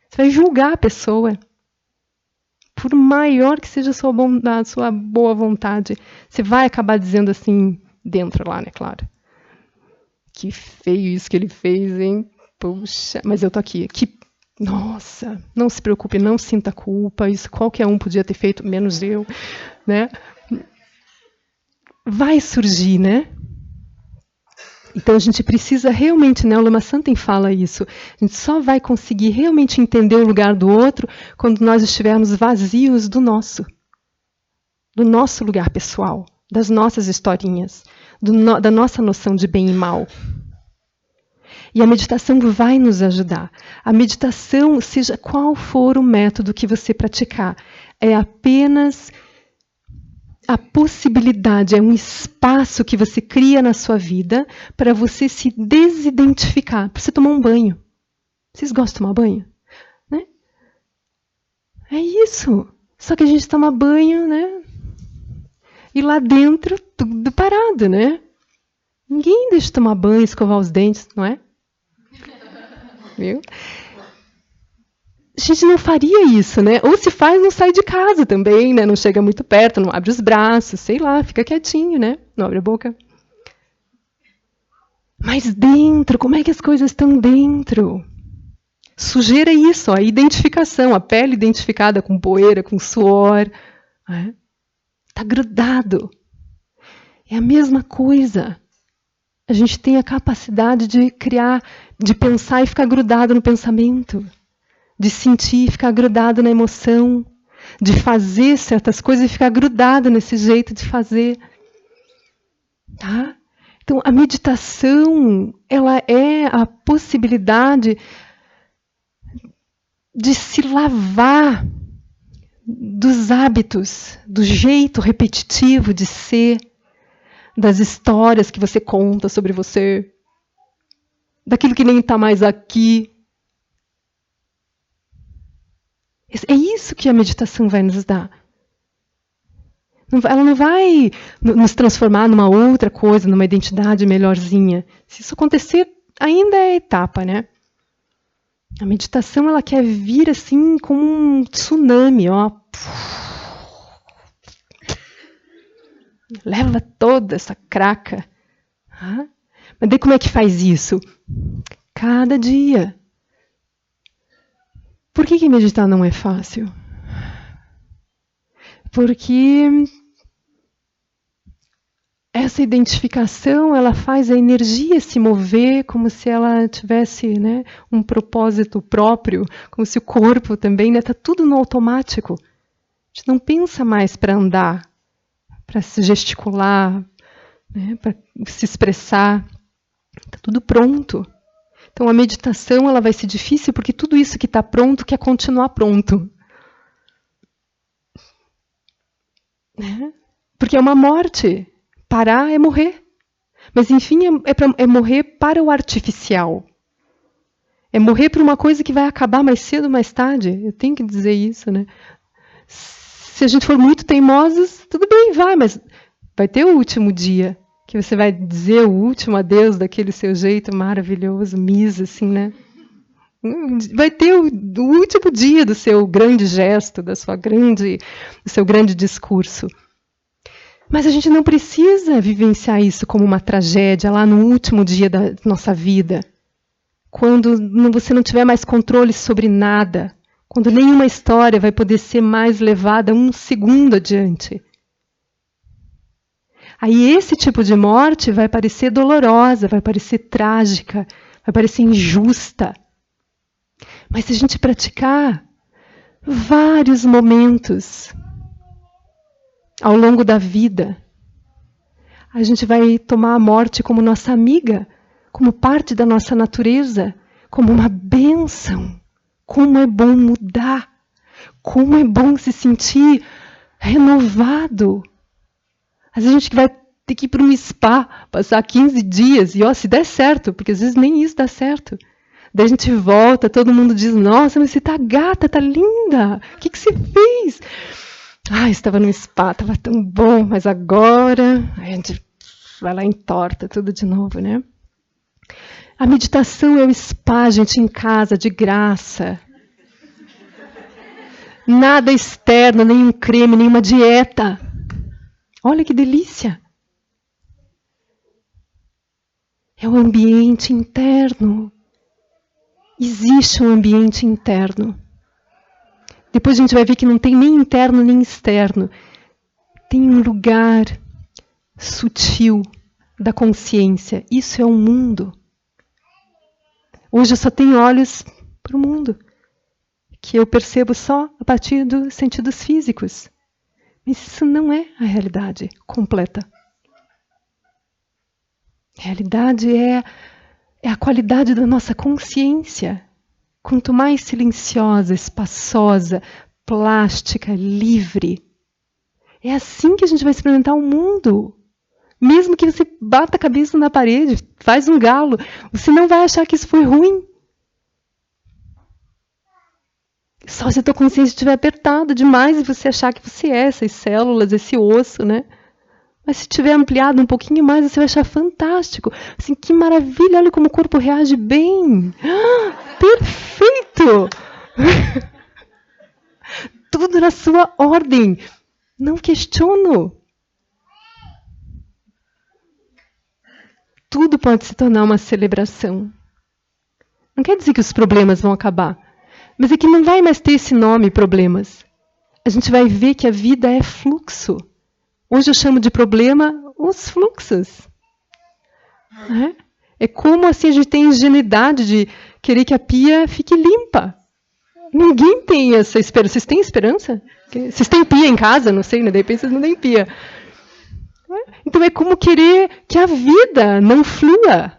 Speaker 1: Você vai julgar a pessoa. Por maior que seja a sua boa vontade, você vai acabar dizendo assim, dentro lá, né, claro. Que feio isso que ele fez, hein? Puxa, mas eu tô aqui. Nossa, não se preocupe, não sinta culpa, isso qualquer um podia ter feito, menos eu, né? Vai surgir, né? Então a gente precisa realmente, né? O Lama Santen fala isso. A gente só vai conseguir realmente entender o lugar do outro quando nós estivermos vazios do nosso lugar pessoal, das nossas historinhas, da nossa noção de bem e mal. E a meditação vai nos ajudar. A meditação, seja qual for o método que você praticar, é apenas a possibilidade, é um espaço que você cria na sua vida para você se desidentificar, para você tomar um banho. Vocês gostam de tomar banho? Né? É isso. Só que a gente toma banho, né? E lá dentro, tudo parado, né? Ninguém deixa de tomar banho, escovar os dentes, não é? Viu? A gente não faria isso, né? Ou se faz, não sai de casa também, né? Não chega muito perto, não abre os braços, sei lá, fica quietinho, né? Não abre a boca. Mas dentro, como é que as coisas estão dentro? Sujeira é isso, ó, a identificação, a pele identificada com poeira, com suor. Está grudado. É a mesma coisa. A gente tem a capacidade de criar, de pensar e ficar grudado no pensamento. De sentir e ficar grudado na emoção. De fazer certas coisas e ficar grudado nesse jeito de fazer. Tá? Então, a meditação, ela é a possibilidade de se lavar dos hábitos, do jeito repetitivo de ser, das histórias que você conta sobre você, daquilo que nem está mais aqui. É isso que a meditação vai nos dar. Ela não vai nos transformar numa outra coisa, numa identidade melhorzinha. Se isso acontecer, ainda é etapa, né? A meditação, ela quer vir assim como um tsunami, ó. Leva toda essa craca. Mas daí como é que faz isso? Cada dia. Por que meditar não é fácil? Porque essa identificação, ela faz a energia se mover como se ela tivesse, né, um propósito próprio, como se o corpo também, está tudo no automático. A gente não pensa mais para andar, para se gesticular, né, para se expressar. Está tudo pronto. Então a meditação ela vai ser difícil porque tudo isso que está pronto quer continuar pronto. Né? Porque é uma morte. Parar é morrer. Mas, enfim, é morrer para o artificial. É morrer para uma coisa que vai acabar mais cedo ou mais tarde. Eu tenho que dizer isso, né? Se a gente for muito teimosos, tudo bem, vai, mas vai ter o último dia, que você vai dizer o último adeus daquele seu jeito maravilhoso, Misa, assim, né? Vai ter o último dia do seu grande gesto, do seu grande discurso. Mas a gente não precisa vivenciar isso como uma tragédia lá no último dia da nossa vida. Quando você não tiver mais controle sobre nada. Quando nenhuma história vai poder ser mais levada um segundo adiante. Aí esse tipo de morte vai parecer dolorosa, vai parecer trágica, vai parecer injusta. Mas se a gente praticar vários momentos ao longo da vida, a gente vai tomar a morte como nossa amiga, como parte da nossa natureza, como uma bênção. Como é bom mudar, como é bom se sentir renovado. Às vezes a gente vai ter que ir para um spa, passar 15 dias, e se der certo, porque às vezes nem isso dá certo. Daí a gente volta, todo mundo diz, nossa, mas você tá gata, tá linda, o que você fez? Estava no spa, estava tão bom, mas agora a gente vai lá e entorta tudo de novo, né? A meditação é o spa, gente, em casa, de graça. Nada externo, nenhum creme, nenhuma dieta. Olha que delícia. É o ambiente interno. Existe um ambiente interno. Depois a gente vai ver que não tem nem interno nem externo. Tem um lugar sutil da consciência. Isso é um mundo. Hoje eu só tenho olhos para o mundo, que eu percebo só a partir dos sentidos físicos. Mas isso não é a realidade completa. A realidade é a qualidade da nossa consciência. Quanto mais silenciosa, espaçosa, plástica, livre. É assim que a gente vai experimentar o mundo. Mesmo que você bata a cabeça na parede, faz um galo, você não vai achar que isso foi ruim. Só se a tua consciência estiver apertada demais e você achar que você é essas células, esse osso, né? Mas se tiver ampliado um pouquinho mais, você vai achar fantástico. Assim, que maravilha, olha como o corpo reage bem. Perfeito! Tudo na sua ordem. Não questiono. Tudo pode se tornar uma celebração. Não quer dizer que os problemas vão acabar. Mas é que não vai mais ter esse nome, problemas. A gente vai ver que a vida é fluxo. Hoje eu chamo de problema os fluxos. É como assim a gente tem ingenuidade de querer que a pia fique limpa. Ninguém tem essa esperança. Vocês têm esperança? Vocês têm pia em casa? Não sei, né? De repente vocês não têm pia. Então é como querer que a vida não flua.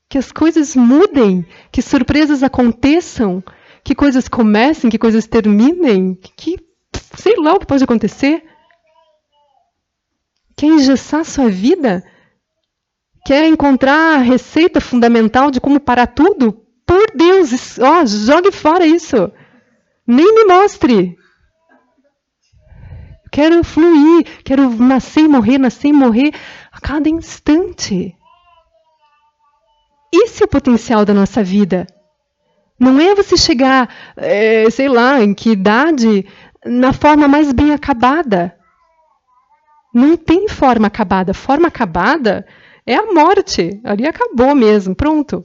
Speaker 1: Que as coisas mudem, que surpresas aconteçam, que coisas comecem, que coisas terminem, que sei lá o que pode acontecer. Quer engessar sua vida? Quer encontrar a receita fundamental de como parar tudo? Por Deus, jogue fora isso. Nem me mostre. Quero fluir, quero nascer e morrer a cada instante. Esse é o potencial da nossa vida. Não é você chegar, sei lá, em que idade, na forma mais bem acabada. Não tem forma acabada. Forma acabada é a morte. Ali acabou mesmo, pronto.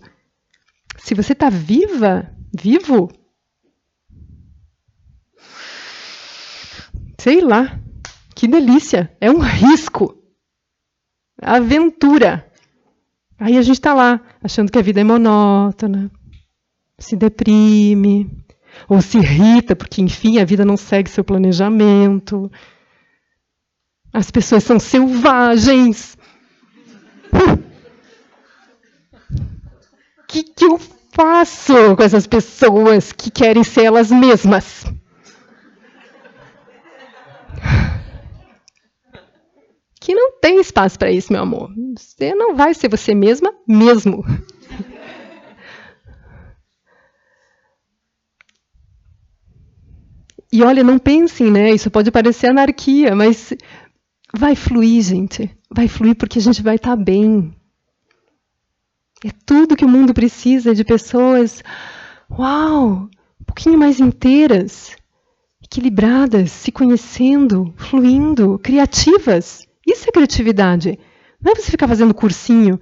Speaker 1: Se você está vivo, sei lá, que delícia. É um risco. Aventura. Aí a gente está lá, achando que a vida é monótona, se deprime, ou se irrita, porque, enfim, a vida não segue seu planejamento. As pessoas são selvagens. O que eu faço com essas pessoas que querem ser elas mesmas? Que não tem espaço para isso, meu amor. Você não vai ser você mesma mesmo. E olha, não pensem, né? Isso pode parecer anarquia, mas vai fluir, gente. Vai fluir porque a gente vai estar bem. É tudo que o mundo precisa de pessoas, uau, um pouquinho mais inteiras, equilibradas, se conhecendo, fluindo, criativas. Isso é criatividade. Não é você ficar fazendo cursinho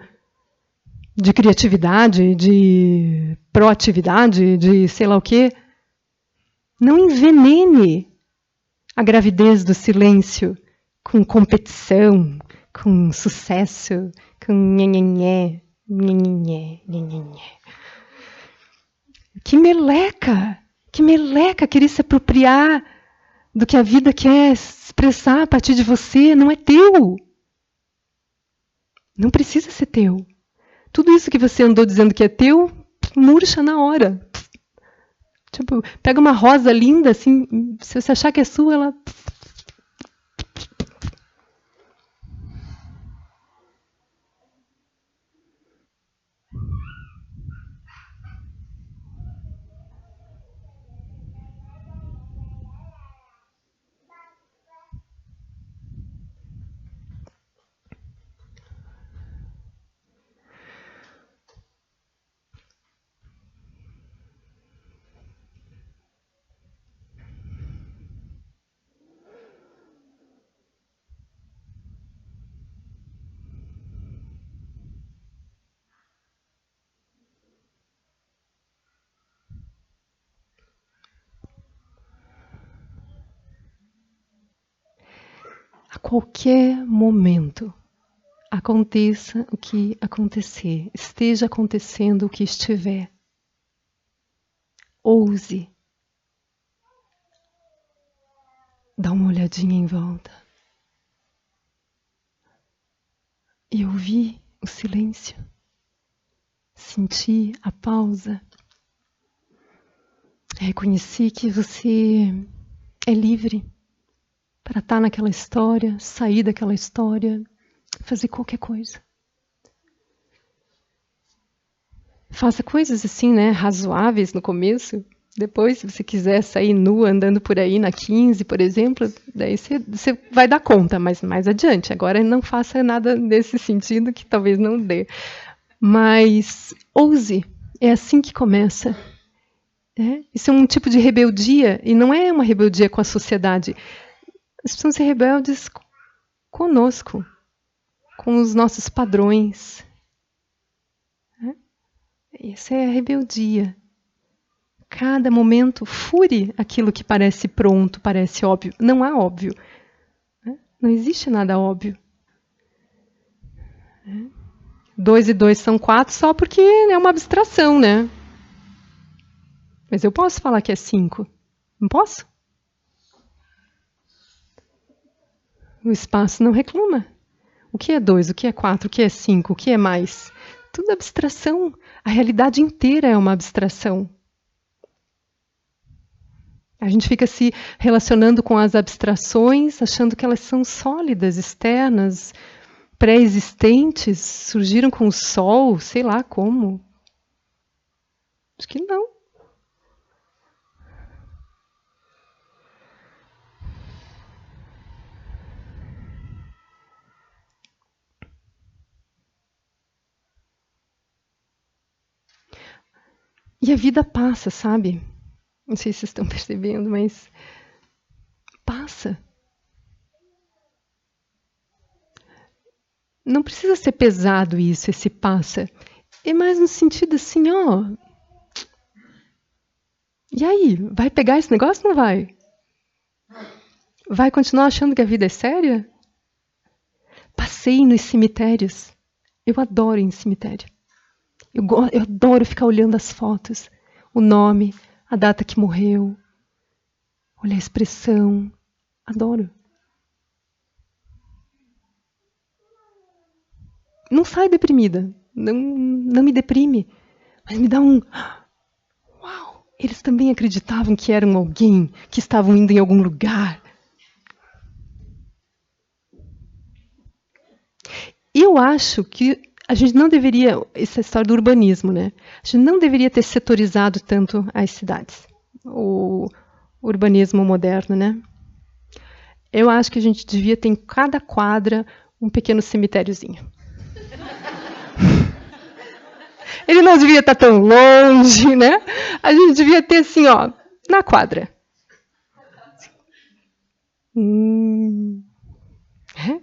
Speaker 1: de criatividade, de proatividade, de sei lá o quê. Não envenene a gravidez do silêncio com competição, com sucesso, com nhenhenhé, nhenhenhé, nhenhenhé. Que meleca querer se apropriar do que a vida quer expressar a partir de você, não é teu. Não precisa ser teu. Tudo isso que você andou dizendo que é teu, murcha na hora. Tipo, pega uma rosa linda, assim, se você achar que é sua, ela... A qualquer momento, aconteça o que acontecer, esteja acontecendo o que estiver, ouse dar uma olhadinha em volta e ouvir o silêncio, sentir a pausa, reconhecer que você é livre para estar naquela história, sair daquela história, fazer qualquer coisa. Faça coisas assim, né, razoáveis no começo. Depois, se você quiser sair nua andando por aí na 15, por exemplo, daí você vai dar conta, mas mais adiante. Agora não faça nada nesse sentido que talvez não dê. Mas ouse, é assim que começa. Isso é um tipo de rebeldia, e não é uma rebeldia com a sociedade. Nós precisamos ser rebeldes conosco, com os nossos padrões. Isso é a rebeldia. Cada momento fure aquilo que parece pronto, parece óbvio. Não há óbvio. Não existe nada óbvio. 2 e 2 são 4 só porque é uma abstração, né? Mas eu posso falar que é 5. Não posso? O espaço não reclama. O que é 2? O que é 4? O que é 5? O que é mais? Tudo é abstração. A realidade inteira é uma abstração. A gente fica se relacionando com as abstrações, achando que elas são sólidas, externas, pré-existentes, surgiram com o sol, sei lá como. Acho que não. E a vida passa, sabe? Não sei se vocês estão percebendo, mas passa. Não precisa ser pesado isso, esse passa. É mais no sentido assim, ó. E aí, vai pegar esse negócio ou não vai? Vai continuar achando que a vida é séria? Passei nos cemitérios. Eu adoro ir em cemitério. Eu adoro ficar olhando as fotos. O nome, a data que morreu. Olhar a expressão. Adoro. Não saio deprimida. Não me deprime. Mas me dá um... Uau! Eles também acreditavam que eram alguém, que estavam indo em algum lugar. Eu acho que a gente não deveria... Essa história do urbanismo, né? A gente não deveria ter setorizado tanto as cidades. O urbanismo moderno, né? Eu acho que a gente devia ter em cada quadra um pequeno cemitériozinho. Ele não devia estar tão longe, né? A gente devia ter assim, ó, na quadra. É?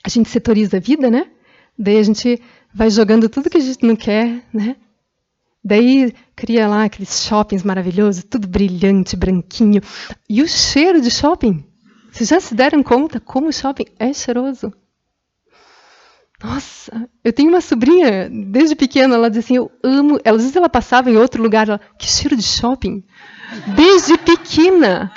Speaker 1: A gente setoriza a vida, né? Daí a gente vai jogando tudo que a gente não quer, né? Daí cria lá aqueles shoppings maravilhosos, tudo brilhante, branquinho. E o cheiro de shopping? Vocês já se deram conta como o shopping é cheiroso? Nossa, eu tenho uma sobrinha, desde pequena, ela diz assim, eu amo... Às vezes ela passava em outro lugar, ela, que cheiro de shopping. Desde pequena.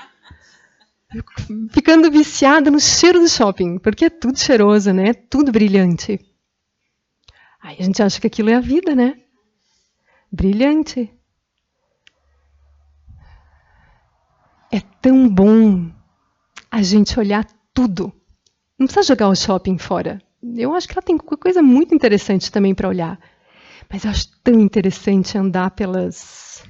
Speaker 1: Ficando viciada no cheiro do shopping, porque é tudo cheiroso, né? É tudo brilhante. Aí a gente acha que aquilo é a vida, né? Brilhante. É tão bom a gente olhar tudo. Não precisa jogar o shopping fora. Eu acho que ela tem coisa muito interessante também para olhar. Mas eu acho tão interessante andar pelas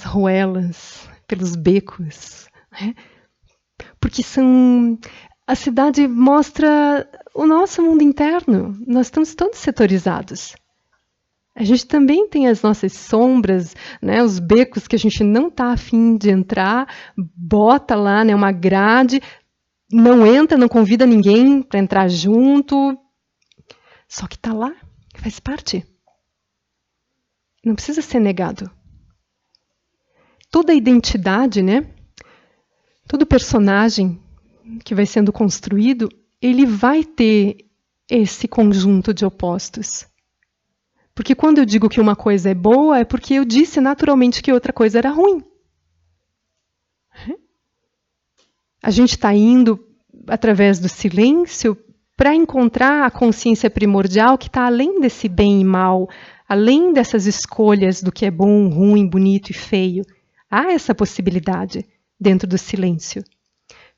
Speaker 1: ruelas, pelos becos. Né? Porque a cidade mostra o nosso mundo interno. Nós estamos todos setorizados. A gente também tem as nossas sombras, né, os becos que a gente não está afim de entrar, bota lá, né, uma grade, não entra, não convida ninguém para entrar junto. Só que está lá, faz parte. Não precisa ser negado. Toda identidade, né, todo personagem que vai sendo construído, ele vai ter esse conjunto de opostos. Porque quando eu digo que uma coisa é boa, é porque eu disse naturalmente que outra coisa era ruim. A gente está indo, através do silêncio, para encontrar a consciência primordial que está além desse bem e mal, além dessas escolhas do que é bom, ruim, bonito e feio. Há essa possibilidade dentro do silêncio.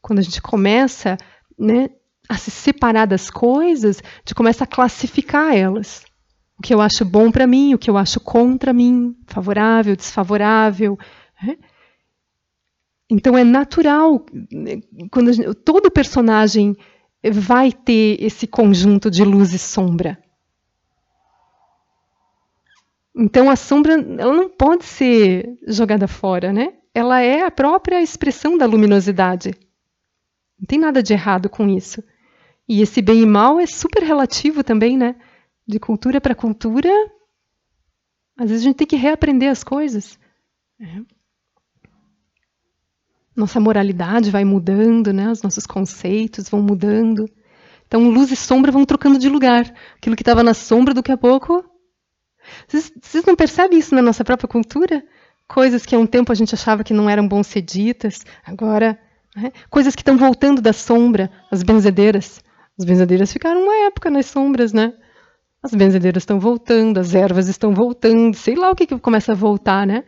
Speaker 1: Quando a gente começa, né, a se separar das coisas, a gente começa a classificar elas. O que eu acho bom para mim, o que eu acho contra mim, favorável, desfavorável. Né? Então é natural, quando todo personagem vai ter esse conjunto de luz e sombra. Então a sombra ela não pode ser jogada fora, né? Ela é a própria expressão da luminosidade. Não tem nada de errado com isso. E esse bem e mal é super relativo também, né? De cultura para cultura, às vezes a gente tem que reaprender as coisas. Nossa moralidade vai mudando, né? Os nossos conceitos vão mudando. Então, luz e sombra vão trocando de lugar. Aquilo que estava na sombra, daqui a pouco... Vocês não percebem isso na nossa própria cultura? Coisas que há um tempo a gente achava que não eram bons ser ditas, agora... Né? Coisas que estão voltando da sombra, as benzedeiras. As benzedeiras ficaram uma época nas sombras, né? As benzedeiras estão voltando, as ervas estão voltando, sei lá o que começa a voltar, né?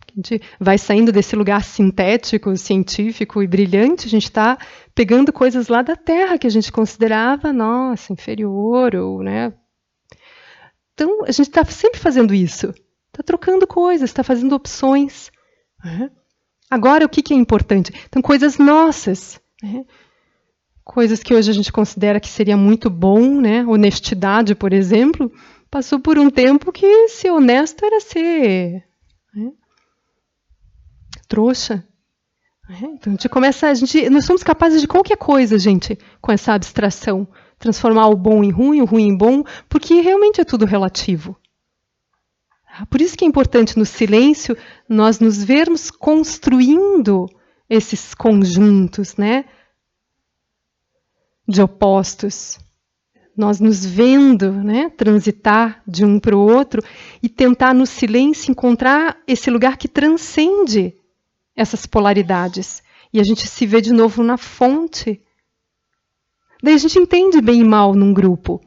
Speaker 1: A gente vai saindo desse lugar sintético, científico e brilhante, a gente está pegando coisas lá da Terra que a gente considerava, nossa, inferior, ou, né? Então, a gente está sempre fazendo isso. Está trocando coisas, está fazendo opções. Né? Agora, o que é importante? Então, coisas nossas. Né? Coisas que hoje a gente considera que seria muito bom, né? Honestidade, por exemplo, passou por um tempo que ser honesto era ser trouxa. Então a gente nós somos capazes de qualquer coisa, gente, com essa abstração. Transformar o bom em ruim, o ruim em bom, porque realmente é tudo relativo. Por isso que é importante no silêncio nós nos vermos construindo esses conjuntos, né, de opostos. Nós nos vendo, né, transitar de um para o outro e tentar no silêncio encontrar esse lugar que transcende essas polaridades. E a gente se vê de novo na fonte. Daí a gente entende bem e mal num grupo.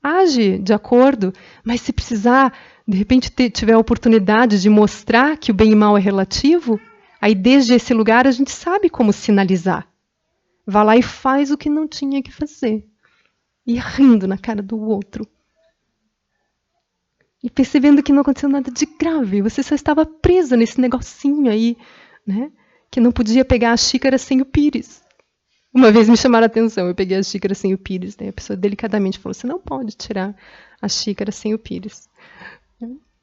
Speaker 1: Age de acordo, mas se precisar, de repente, tiver a oportunidade de mostrar que o bem e mal é relativo, aí desde esse lugar a gente sabe como sinalizar. Vá lá e faz o que não tinha que fazer. E rindo na cara do outro. E percebendo que não aconteceu nada de grave. Você só estava presa nesse negocinho aí, né? Que não podia pegar a xícara sem o pires. Uma vez me chamaram a atenção, eu peguei a xícara sem o pires. Né? A pessoa delicadamente falou, você não pode tirar a xícara sem o pires.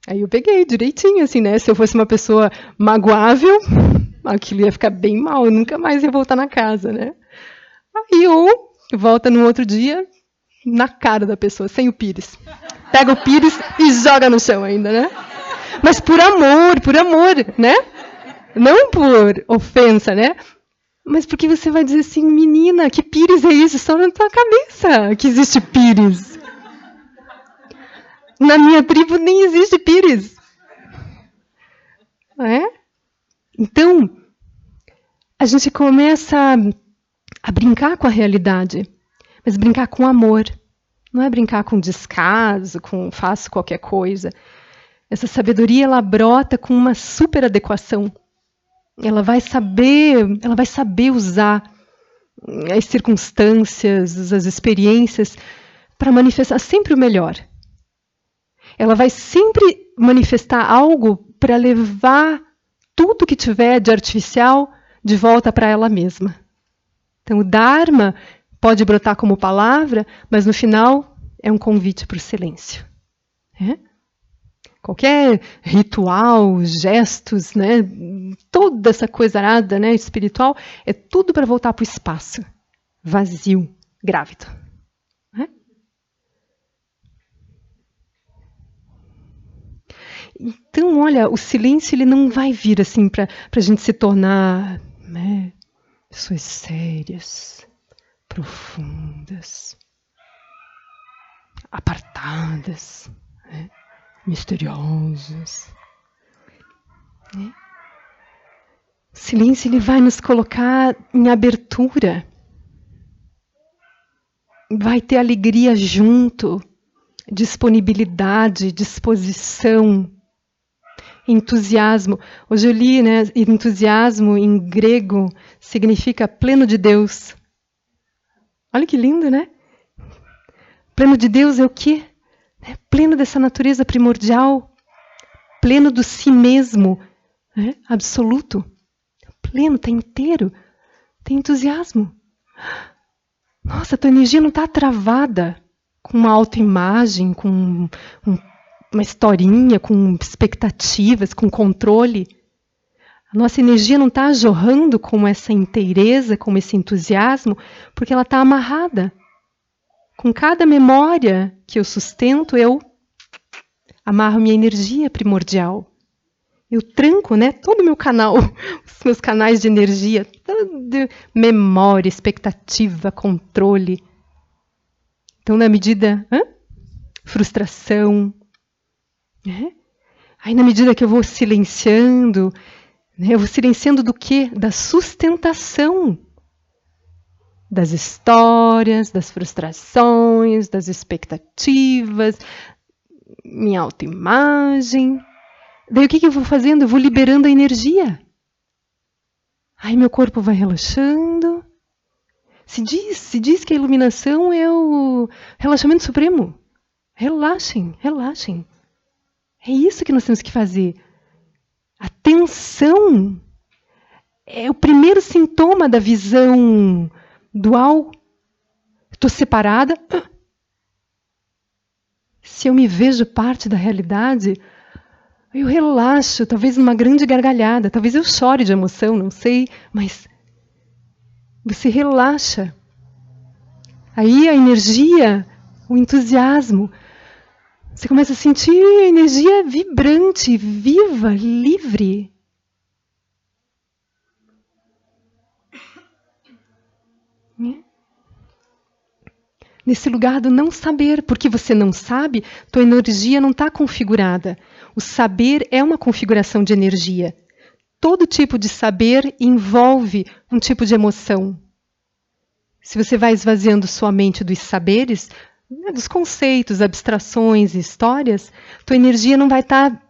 Speaker 1: Aí eu peguei direitinho, assim, né? Se eu fosse uma pessoa magoável, aquilo ia ficar bem mal, eu nunca mais ia voltar na casa, né? Aí eu volta no outro dia, na cara da pessoa, sem o pires. Pega o pires e joga no chão ainda, né? Mas por amor, né? Não por ofensa, né? Mas porque você vai dizer assim, menina, que pires é isso? Só na tua cabeça que existe pires. Na minha tribo nem existe pires. Não é? Então, a gente começa a brincar com a realidade, mas brincar com amor. Não é brincar com descaso, com faço qualquer coisa. Essa sabedoria, ela brota com uma super adequação. Ela vai saber usar as circunstâncias, as experiências para manifestar sempre o melhor. Ela vai sempre manifestar algo para levar tudo que tiver de artificial de volta para ela mesma. Então, o Dharma pode brotar como palavra, mas no final é um convite para o silêncio. É? Qualquer ritual, gestos, né, toda essa coisa arada, né, espiritual, é tudo para voltar para o espaço, vazio, grávido. Né? Então, olha, o silêncio ele não vai vir assim para a gente se tornar, né, pessoas sérias, profundas, apartadas, né? Misteriosos. Né? O silêncio ele vai nos colocar em abertura. Vai ter alegria junto, disponibilidade, disposição, entusiasmo. Hoje eu li, né, entusiasmo em grego significa pleno de Deus. Olha que lindo, né? Pleno de Deus é o quê? É pleno dessa natureza primordial, pleno do si mesmo, né? Absoluto. Pleno, está inteiro, tem entusiasmo. Nossa, a tua energia não está travada com uma autoimagem, com uma historinha, com expectativas, com controle. A nossa energia não está jorrando com essa inteireza, com esse entusiasmo, porque ela está amarrada. Com cada memória que eu sustento, eu amarro minha energia primordial. Eu tranco, né, todo o meu canal, os meus canais de energia, de memória, expectativa, controle. Então, na medida... frustração. Né? Aí, na medida que eu vou silenciando, né, eu vou silenciando do quê? Da sustentação. Das histórias, das frustrações, das expectativas, minha autoimagem. Daí o que eu vou fazendo? Eu vou liberando a energia. Aí meu corpo vai relaxando. Se diz que a iluminação é o relaxamento supremo. Relaxem, relaxem. É isso que nós temos que fazer. A tensão é o primeiro sintoma da visão dual. Estou separada. Se eu me vejo parte da realidade, eu relaxo, talvez numa grande gargalhada, talvez eu chore de emoção, não sei, mas você relaxa. Aí a energia, o entusiasmo, você começa a sentir a energia vibrante, viva, livre. Nesse lugar do não saber, porque você não sabe, tua energia não está configurada. O saber é uma configuração de energia. Todo tipo de saber envolve um tipo de emoção. Se você vai esvaziando sua mente dos saberes, dos conceitos, abstrações, histórias, tua energia não vai estar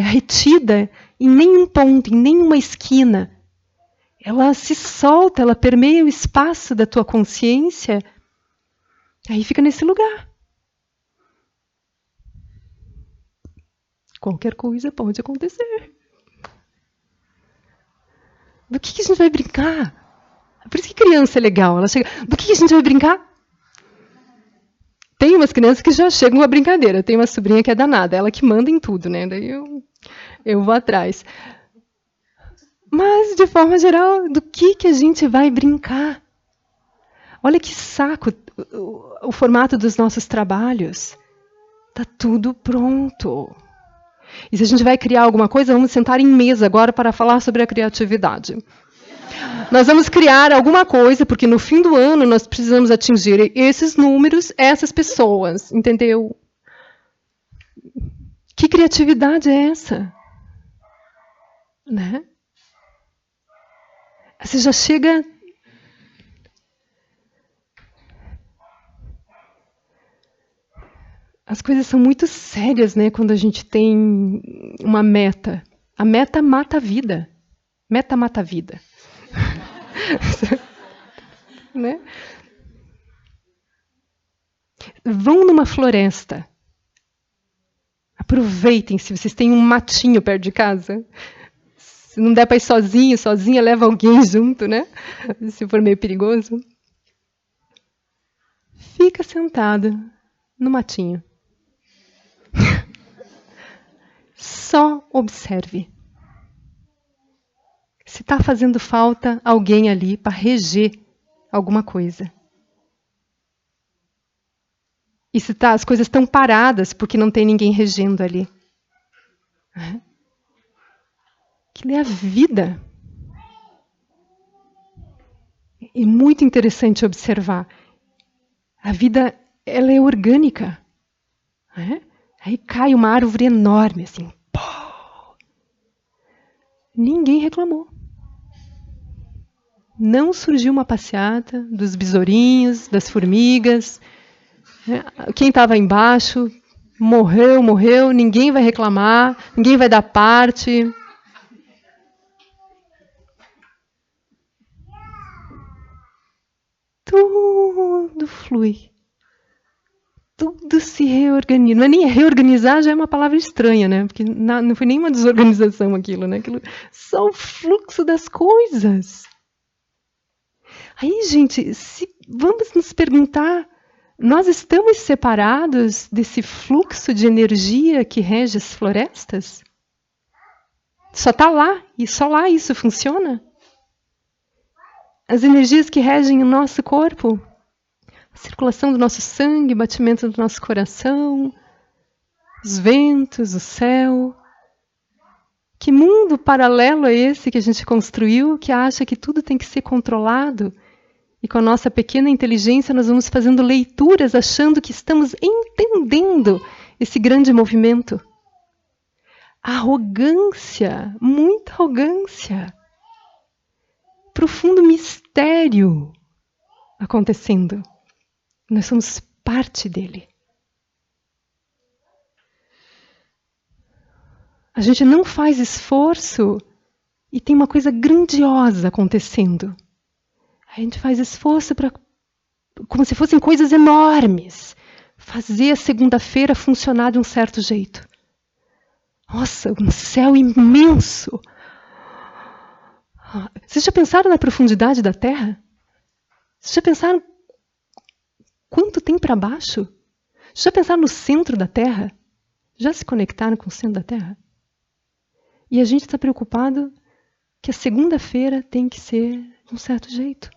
Speaker 1: retida em nenhum ponto, em nenhuma esquina. Ela se solta, ela permeia o espaço da tua consciência, aí fica nesse lugar. Qualquer coisa pode acontecer. Do que a gente vai brincar? Por isso que criança é legal. Ela chega, do que a gente vai brincar? Tem umas crianças que já chegam à brincadeira. Tem uma sobrinha que é danada, ela que manda em tudo, né? Daí eu vou atrás. Mas, de forma geral, do que a gente vai brincar? Olha que saco o formato dos nossos trabalhos. Tá tudo pronto. E se a gente vai criar alguma coisa, vamos sentar em mesa agora para falar sobre a criatividade. Nós vamos criar alguma coisa, porque no fim do ano nós precisamos atingir esses números, essas pessoas, entendeu? Que criatividade é essa? Né? Você já chega... As coisas são muito sérias, né, quando a gente tem uma meta. A meta mata a vida. Meta mata a vida. Né? Vão numa floresta. Aproveitem se vocês têm um matinho perto de casa. Se não der para ir sozinho, sozinha, leva alguém junto, né? Se for meio perigoso. Fica sentado no matinho. Só observe. Se está fazendo falta alguém ali para reger alguma coisa. E se as coisas estão paradas porque não tem ninguém regendo ali. Aquilo é a vida. É muito interessante observar. A vida, ela é orgânica. Né? Aí cai uma árvore enorme, assim. Pô! Ninguém reclamou. Não surgiu uma passeata dos besourinhos, das formigas. Né? Quem estava embaixo morreu, ninguém vai reclamar, ninguém vai dar parte. Tudo flui. Tudo se reorganiza. Não é nem reorganizar, já é uma palavra estranha, né? Porque não foi nenhuma desorganização aquilo, né? Aquilo, só o fluxo das coisas. Aí, gente, vamos nos perguntar, nós estamos separados desse fluxo de energia que rege as florestas? Só está lá, e só lá isso funciona? As energias que regem o nosso corpo, a circulação do nosso sangue, batimento do nosso coração, os ventos, o céu. Que mundo paralelo é esse que a gente construiu, que acha que tudo tem que ser controlado? E com a nossa pequena inteligência nós vamos fazendo leituras achando que estamos entendendo esse grande movimento. Arrogância, muita arrogância. Profundo mistério acontecendo. Nós somos parte dele. A gente não faz esforço e tem uma coisa grandiosa acontecendo. A gente faz esforço para, como se fossem coisas enormes, fazer a segunda-feira funcionar de um certo jeito. Nossa, um céu imenso! Vocês já pensaram na profundidade da Terra? Vocês já pensaram quanto tem para baixo? Vocês já pensaram no centro da Terra? Já se conectaram com o centro da Terra? E a gente está preocupado que a segunda-feira tem que ser de um certo jeito.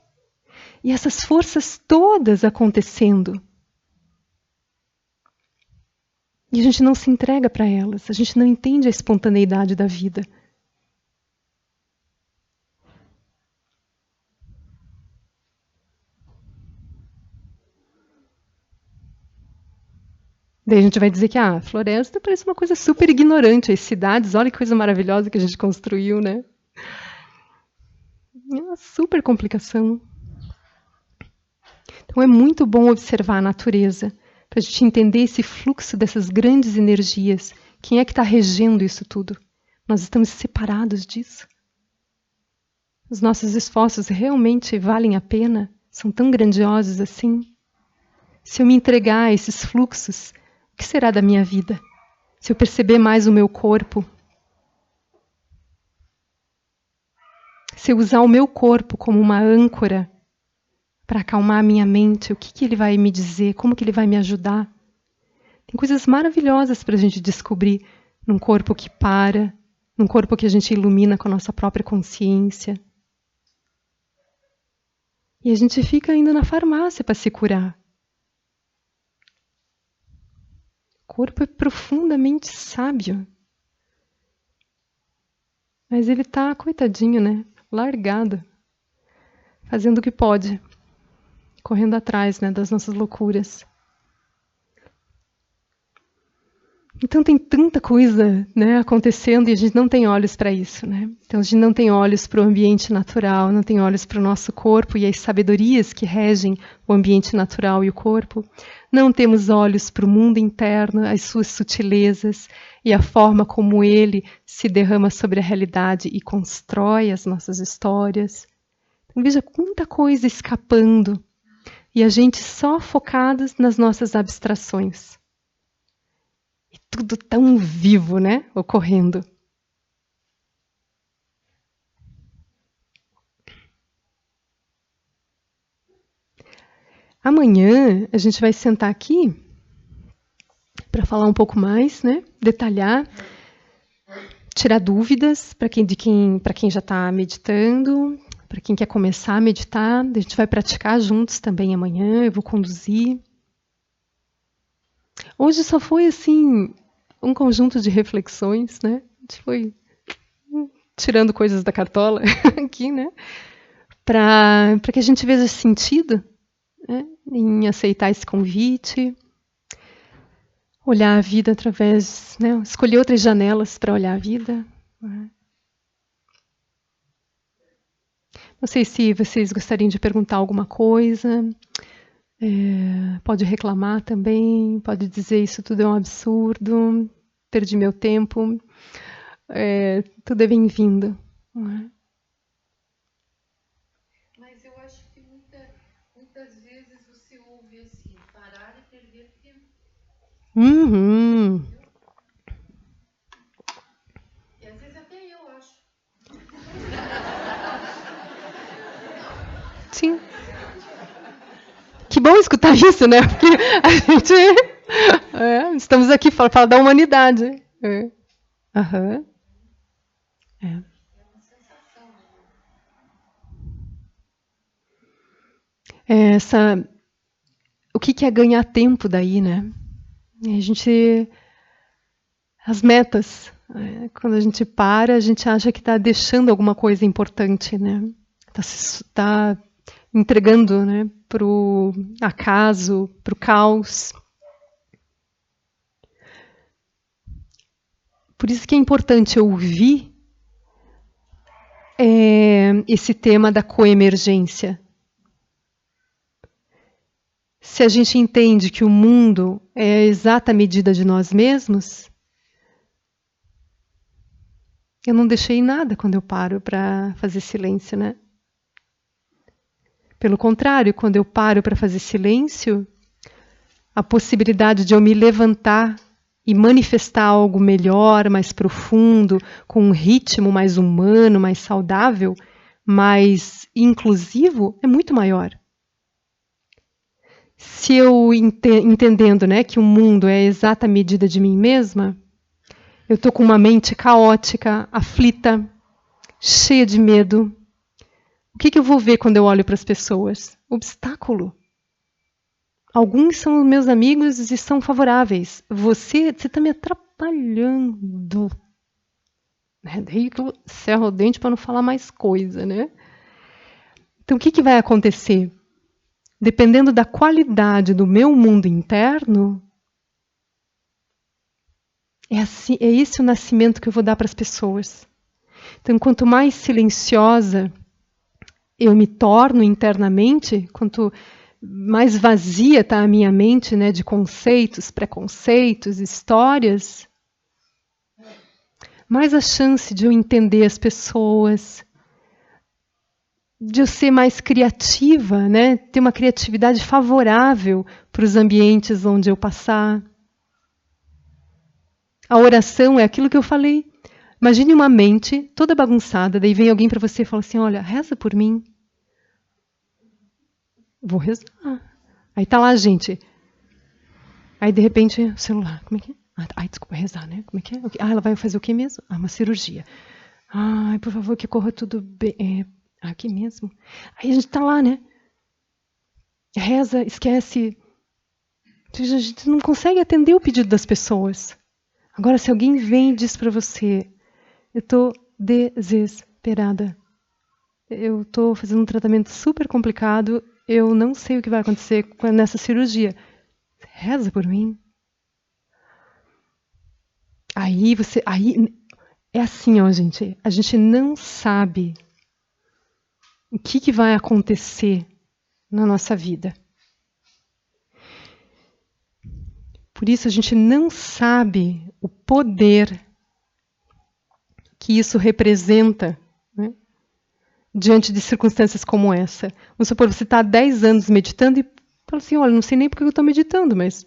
Speaker 1: E essas forças todas acontecendo. E a gente não se entrega para elas, a gente não entende a espontaneidade da vida. Daí a gente vai dizer que a floresta parece uma coisa super ignorante, as cidades, olha que coisa maravilhosa que a gente construiu, né? É uma super complicação. Então é muito bom observar a natureza, para a gente entender esse fluxo dessas grandes energias. Quem é que está regendo isso tudo? Nós estamos separados disso? Os nossos esforços realmente valem a pena? São tão grandiosos assim? Se eu me entregar a esses fluxos, o que será da minha vida? Se eu perceber mais o meu corpo, se eu usar o meu corpo como uma âncora para acalmar a minha mente, o que ele vai me dizer, como que ele vai me ajudar? Tem coisas maravilhosas para a gente descobrir num corpo que para, num corpo que a gente ilumina com a nossa própria consciência. E a gente fica indo na farmácia para se curar. O corpo é profundamente sábio. Mas ele está, coitadinho, né? Largado. Fazendo o que pode. Correndo atrás, né, das nossas loucuras. Então tem tanta coisa, né, acontecendo e a gente não tem olhos para isso, né? Então a gente não tem olhos para o ambiente natural, não tem olhos para o nosso corpo e as sabedorias que regem o ambiente natural e o corpo. Não temos olhos para o mundo interno, as suas sutilezas e a forma como ele se derrama sobre a realidade e constrói as nossas histórias. Então veja quanta coisa escapando e a gente só focados nas nossas abstrações. Tudo tão vivo, né? Ocorrendo. Amanhã a gente vai sentar aqui para falar um pouco mais, né? Detalhar, tirar dúvidas para quem já está meditando, para quem quer começar a meditar. A gente vai praticar juntos também amanhã. Eu vou conduzir. Hoje só foi assim um conjunto de reflexões, né? A gente foi tirando coisas da cartola aqui, né? Para que a gente veja sentido, né, em aceitar esse convite, olhar a vida através, né, escolher outras janelas para olhar a vida. Né? Não sei se vocês gostariam de perguntar alguma coisa. Pode reclamar também, pode dizer isso tudo é um absurdo, perdi meu tempo. Tudo é bem-vindo. Né?
Speaker 2: Mas eu acho que muitas vezes você ouve assim, parar e perder tempo.
Speaker 1: Uhum.
Speaker 2: E às vezes até eu acho.
Speaker 1: Sim. Que bom escutar isso, né? Porque a gente estamos aqui para falar da humanidade. Uhum.
Speaker 2: É uma sensação.
Speaker 1: O que é ganhar tempo daí, né? A gente, as metas, quando a gente para, a gente acha que está deixando alguma coisa importante, né? Tá entregando, né, para o acaso, para o caos. Por isso que é importante ouvir esse tema da coemergência. Se a gente entende que o mundo é a exata medida de nós mesmos, eu não deixei nada quando eu paro para fazer silêncio, né? Pelo contrário, quando eu paro para fazer silêncio, a possibilidade de eu me levantar e manifestar algo melhor, mais profundo, com um ritmo mais humano, mais saudável, mais inclusivo, é muito maior. Se eu entendendo, né, que o mundo é a exata medida de mim mesma, eu estou com uma mente caótica, aflita, cheia de medo. O que eu vou ver quando eu olho para as pessoas? Obstáculo. Alguns são meus amigos e são favoráveis. Você está me atrapalhando. Daí que eu cerro o dente para não falar mais coisa, né? Então o que vai acontecer? Dependendo da qualidade do meu mundo interno, É assim, é esse o nascimento que eu vou dar para as pessoas. Então, quanto mais silenciosa eu me torno internamente, quanto mais vazia está a minha mente, né, de conceitos, preconceitos, histórias, mais a chance de eu entender as pessoas, de eu ser mais criativa, né, ter uma criatividade favorável para os ambientes onde eu passar. A oração é aquilo que eu falei. Imagine uma mente toda bagunçada, daí vem alguém para você e fala assim, olha, reza por mim. Vou rezar. Aí tá lá a gente. Aí de repente, o celular, como é que é? Ai, desculpa, rezar, né? Como é que é? Ah, ela vai fazer o que mesmo? Ah, uma cirurgia. Ai, por favor, que corra tudo bem. Aqui mesmo. Aí a gente tá lá, né? Reza, esquece. A gente não consegue atender o pedido das pessoas. Agora, se alguém vem e diz para você, eu tô desesperada. Eu tô fazendo um tratamento super complicado, eu não sei o que vai acontecer nessa cirurgia. Reza por mim. Aí é assim, ó, gente. A gente não sabe o que vai acontecer na nossa vida. Por isso a gente não sabe o poder que isso representa, né, diante de circunstâncias como essa. Vamos supor, você está há 10 anos meditando e fala assim, olha, não sei nem porque eu estou meditando, mas...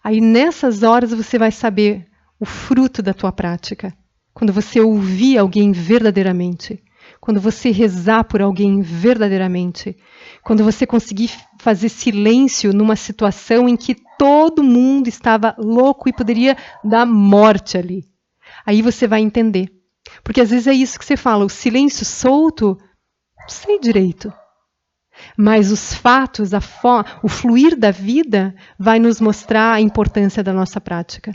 Speaker 1: Aí nessas horas você vai saber o fruto da tua prática. Quando você ouvir alguém verdadeiramente. Quando você rezar por alguém verdadeiramente. Quando você conseguir fazer silêncio numa situação em que todo mundo estava louco e poderia dar morte ali. Aí você vai entender. Porque às vezes é isso que você fala, o silêncio solto, não sei direito. Mas os fatos, o fluir da vida vai nos mostrar a importância da nossa prática.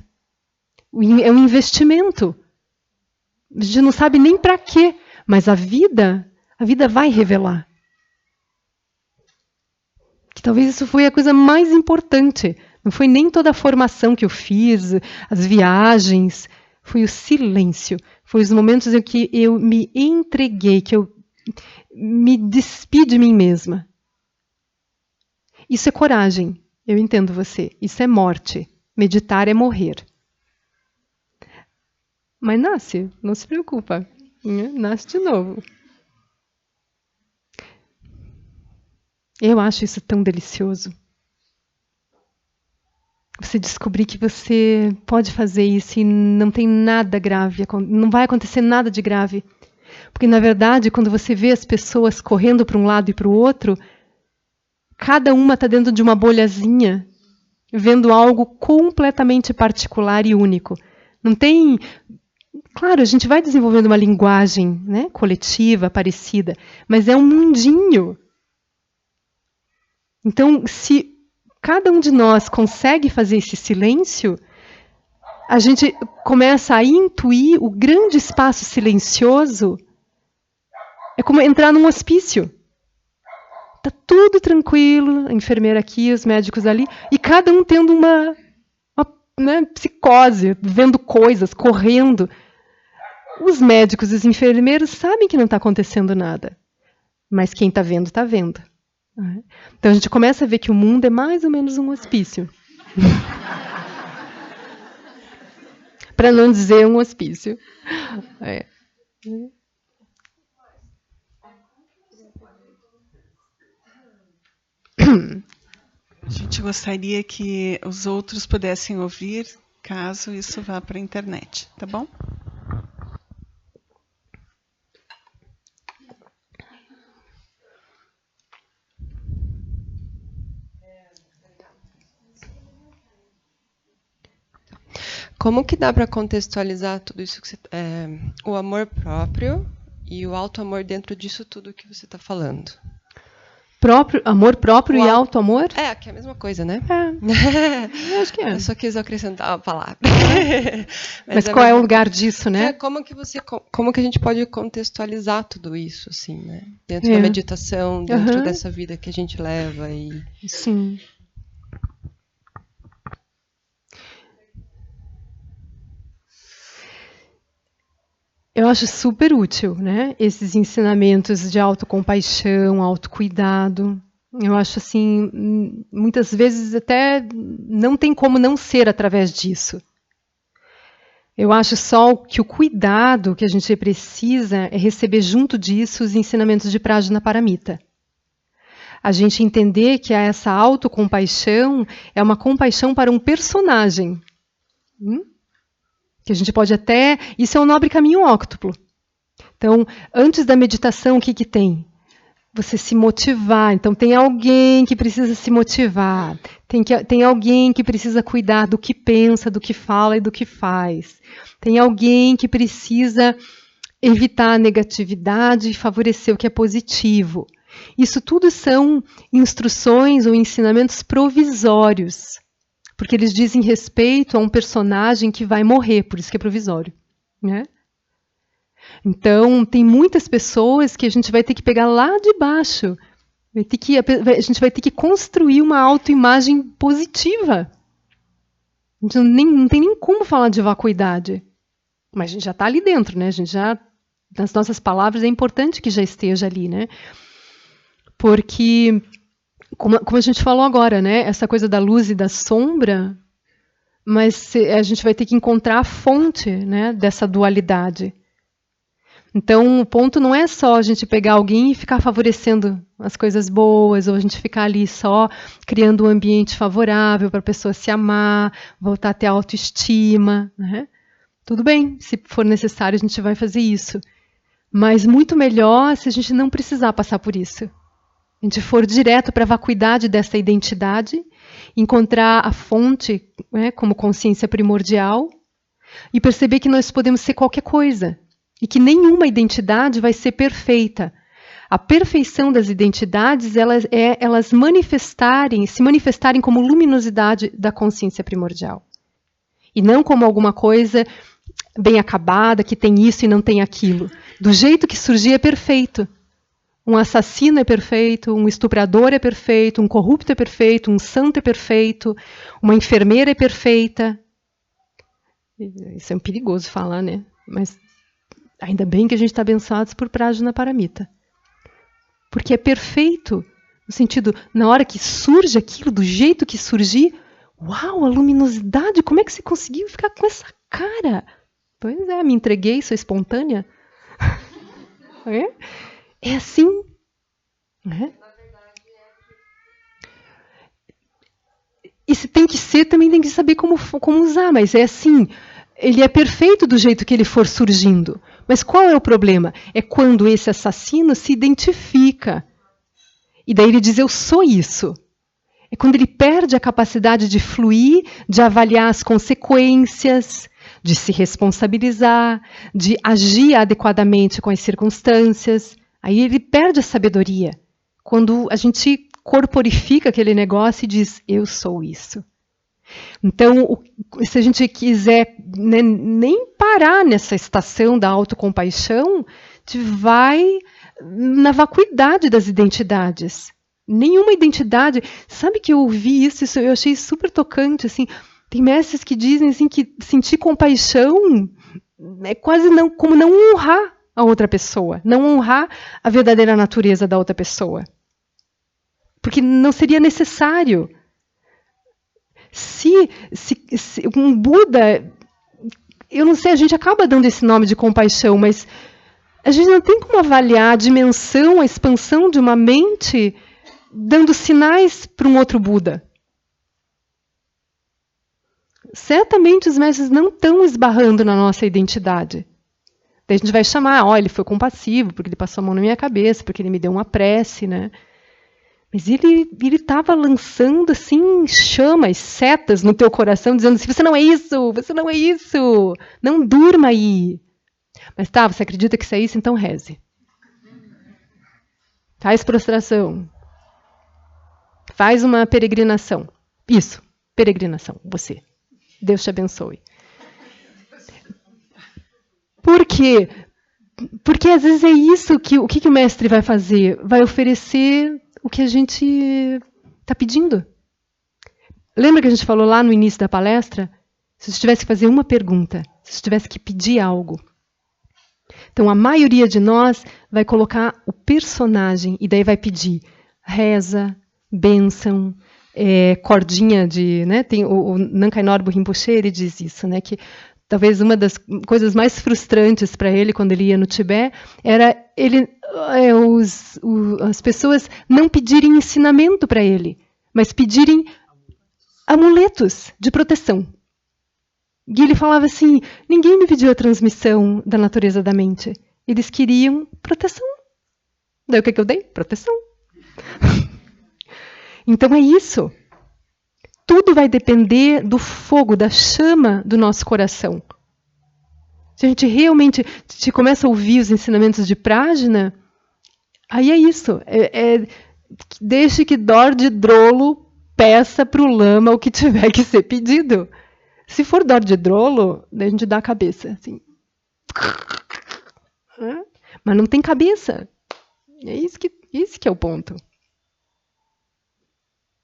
Speaker 1: É um investimento. A gente não sabe nem para quê, mas a vida vai revelar. Que talvez isso foi a coisa mais importante. Não foi nem toda a formação que eu fiz, as viagens, foi o silêncio. Foi os momentos em que eu me entreguei, que eu me despi de mim mesma. Isso é coragem. Eu entendo você. Isso é morte. Meditar é morrer. Mas nasce, não se preocupa. Nasce de novo. Eu acho isso tão delicioso. Você descobrir que você pode fazer isso e não tem nada grave, não vai acontecer nada de grave. Porque, na verdade, quando você vê as pessoas correndo para um lado e para o outro, cada uma está dentro de uma bolhazinha, vendo algo completamente particular e único. Não tem... Claro, a gente vai desenvolvendo uma linguagem, né, coletiva, parecida, mas é um mundinho. Então, se cada um de nós consegue fazer esse silêncio, a gente começa a intuir o grande espaço silencioso. É como entrar num hospício. Está tudo tranquilo, a enfermeira aqui, os médicos ali, e cada um tendo uma né, psicose, vendo coisas, correndo. Os médicos e os enfermeiros sabem que não está acontecendo nada, mas quem está vendo, está vendo. Então a gente começa a ver que o mundo é mais ou menos um hospício. Para não dizer um hospício. É.
Speaker 3: A gente gostaria que os outros pudessem ouvir, caso isso vá para a internet, tá bom?
Speaker 4: Como que dá para contextualizar tudo isso que você, o amor próprio e o auto-amor dentro disso tudo que você está falando?
Speaker 1: Amor próprio e auto-amor?
Speaker 4: Que é a mesma coisa, né?
Speaker 1: Eu acho que é.
Speaker 4: Eu só quis acrescentar uma palavra.
Speaker 1: Mas qual é o lugar disso, né?
Speaker 4: Como que a gente pode contextualizar tudo isso, assim, né? Dentro da meditação, dentro dessa vida que a gente leva e...
Speaker 1: Sim. Eu acho super útil, né? Esses ensinamentos de autocompaixão, autocuidado. Eu acho assim, muitas vezes até não tem como não ser através disso. Eu acho só que o cuidado que a gente precisa é receber junto disso os ensinamentos de Prajnaparamita. A gente entender que essa autocompaixão é uma compaixão para um personagem. Que a gente pode até... Isso é um nobre caminho óctuplo. Então, antes da meditação, o que tem? Você se motivar. Então, tem alguém que precisa se motivar. Tem alguém que precisa cuidar do que pensa, do que fala e do que faz. Tem alguém que precisa evitar a negatividade e favorecer o que é positivo. Isso tudo são instruções ou ensinamentos provisórios. Porque eles dizem respeito a um personagem que vai morrer, por isso que é provisório. Né? Então, tem muitas pessoas que a gente vai ter que pegar lá de baixo. A gente vai ter que construir uma autoimagem positiva. A gente não tem nem como falar de vacuidade. Mas a gente já está ali dentro, né? A gente já, nas nossas palavras, é importante que já esteja ali, né? Porque... Como a gente falou agora, né? Essa coisa da luz e da sombra, mas a gente vai ter que encontrar a fonte, né, dessa dualidade. Então, o ponto não é só a gente pegar alguém e ficar favorecendo as coisas boas, ou a gente ficar ali só criando um ambiente favorável para a pessoa se amar, voltar a ter autoestima. Né? Tudo bem, se for necessário, a gente vai fazer isso. Mas muito melhor se a gente não precisar passar por isso. A gente for direto para a vacuidade dessa identidade, encontrar a fonte, né, como consciência primordial e perceber que nós podemos ser qualquer coisa e que nenhuma identidade vai ser perfeita. A perfeição das identidades elas se manifestarem como luminosidade da consciência primordial e não como alguma coisa bem acabada, que tem isso e não tem aquilo. Do jeito que surgir é perfeito. Um assassino é perfeito, um estuprador é perfeito, um corrupto é perfeito, um santo é perfeito, uma enfermeira é perfeita. Isso é perigoso falar, né? Mas ainda bem que a gente está abençoados por Prajnaparamita. Porque é perfeito, no sentido, na hora que surge aquilo, do jeito que surgir, uau, a luminosidade, como é que você conseguiu ficar com essa cara? Pois é, me entreguei, sou espontânea. É assim. Né? E se tem que ser, também tem que saber como usar, mas é assim, ele é perfeito do jeito que ele for surgindo. Mas qual é o problema? É quando esse assassino se identifica. E daí ele diz, eu sou isso. É quando ele perde a capacidade de fluir, de avaliar as consequências, de se responsabilizar, de agir adequadamente com as circunstâncias. Aí ele perde a sabedoria. Quando a gente corporifica aquele negócio e diz, eu sou isso. Então, se a gente quiser, né, nem parar nessa estação da autocompaixão, a gente vai na vacuidade das identidades. Nenhuma identidade... Sabe que eu ouvi isso, eu achei super tocante. Assim, tem mestres que dizem assim, que sentir compaixão é quase como não honrar a outra pessoa, não honrar a verdadeira natureza da outra pessoa. Porque não seria necessário. Se um Buda, eu não sei, a gente acaba dando esse nome de compaixão, mas a gente não tem como avaliar a dimensão, a expansão de uma mente dando sinais para um outro Buda. Certamente os mestres não estão esbarrando na nossa identidade. Daí a gente vai chamar, ele foi compassivo, porque ele passou a mão na minha cabeça, porque ele me deu uma prece, né? Mas ele estava lançando assim chamas, setas no teu coração, dizendo assim, você não é isso, não durma aí. Mas você acredita que isso é isso? Então reze. Faz prostração. Faz uma peregrinação. Isso, peregrinação, você. Deus te abençoe. Por quê? Porque às vezes é isso que o mestre vai fazer? Vai oferecer o que a gente está pedindo. Lembra que a gente falou lá no início da palestra? Se você tivesse que fazer uma pergunta, se você tivesse que pedir algo, Então, a maioria de nós vai colocar o personagem e daí vai pedir reza, bênção, cordinha de... Né? Tem o Nankai Norbu Rinpoche, ele diz isso, né? Que talvez uma das coisas mais frustrantes para ele quando ele ia no Tibete era as pessoas não pedirem ensinamento para ele, mas pedirem amuletos de proteção. E ele falava assim, ninguém me pediu a transmissão da natureza da mente. Eles queriam proteção. Daí o que eu dei? Proteção. Então é isso. Tudo vai depender do fogo, da chama do nosso coração. Se a gente realmente começa a ouvir os ensinamentos de Prajna, aí é isso. Deixe que Dor de Drolo peça para o lama o que tiver que ser pedido. Se for Dor de Drolo, daí a gente dá a cabeça. Assim. Mas não tem cabeça. É isso que é o ponto.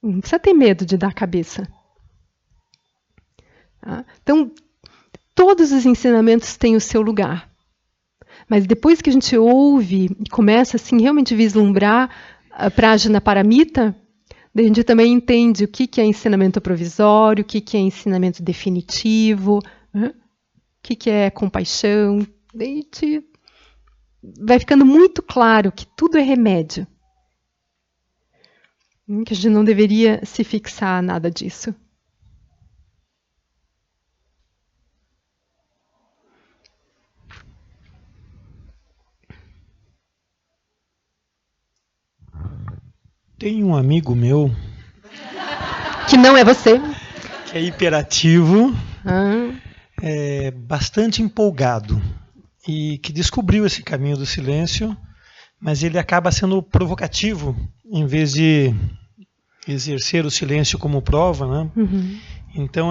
Speaker 1: Não precisa ter medo de dar a cabeça. Tá? Então, todos os ensinamentos têm o seu lugar. Mas depois que a gente ouve e começa assim, realmente a vislumbrar a Prajna Paramita, a gente também entende o que é ensinamento provisório, o que é ensinamento definitivo, o que é compaixão. A gente vai ficando muito claro que tudo é remédio. Que a gente não deveria se fixar a nada disso.
Speaker 5: Tem um amigo meu
Speaker 1: que não é você,
Speaker 5: que é hiperativo, bastante empolgado e que descobriu esse caminho do silêncio, mas ele acaba sendo provocativo em vez de exercer o silêncio como prova, né?
Speaker 1: Uhum.
Speaker 5: Então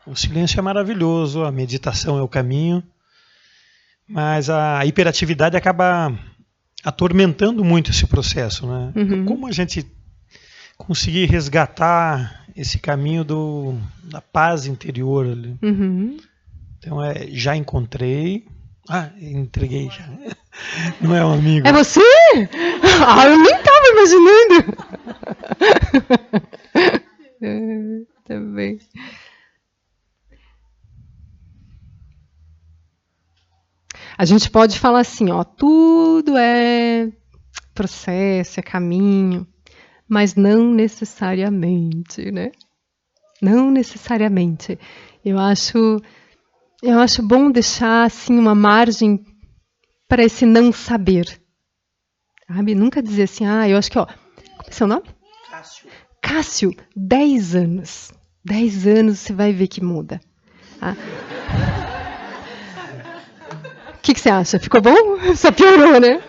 Speaker 5: o silêncio é maravilhoso, a meditação é o caminho, mas a hiperatividade acaba atormentando muito esse processo, né?
Speaker 1: Uhum.
Speaker 5: Como a gente conseguir resgatar esse caminho da paz interior ali?
Speaker 1: Uhum.
Speaker 5: Então já encontrei. Entreguei já. Não é um amigo.
Speaker 1: É você? Eu nem estava imaginando. Tá bem. A gente pode falar assim, tudo é processo, é caminho, mas não necessariamente, né? Não necessariamente. Eu acho bom deixar assim uma margem para esse não saber. Sabe? Nunca dizer assim, eu acho que, como é seu nome? Cássio, 10 anos. 10 anos você vai ver que muda. O que você acha? Ficou bom? Só piorou, né?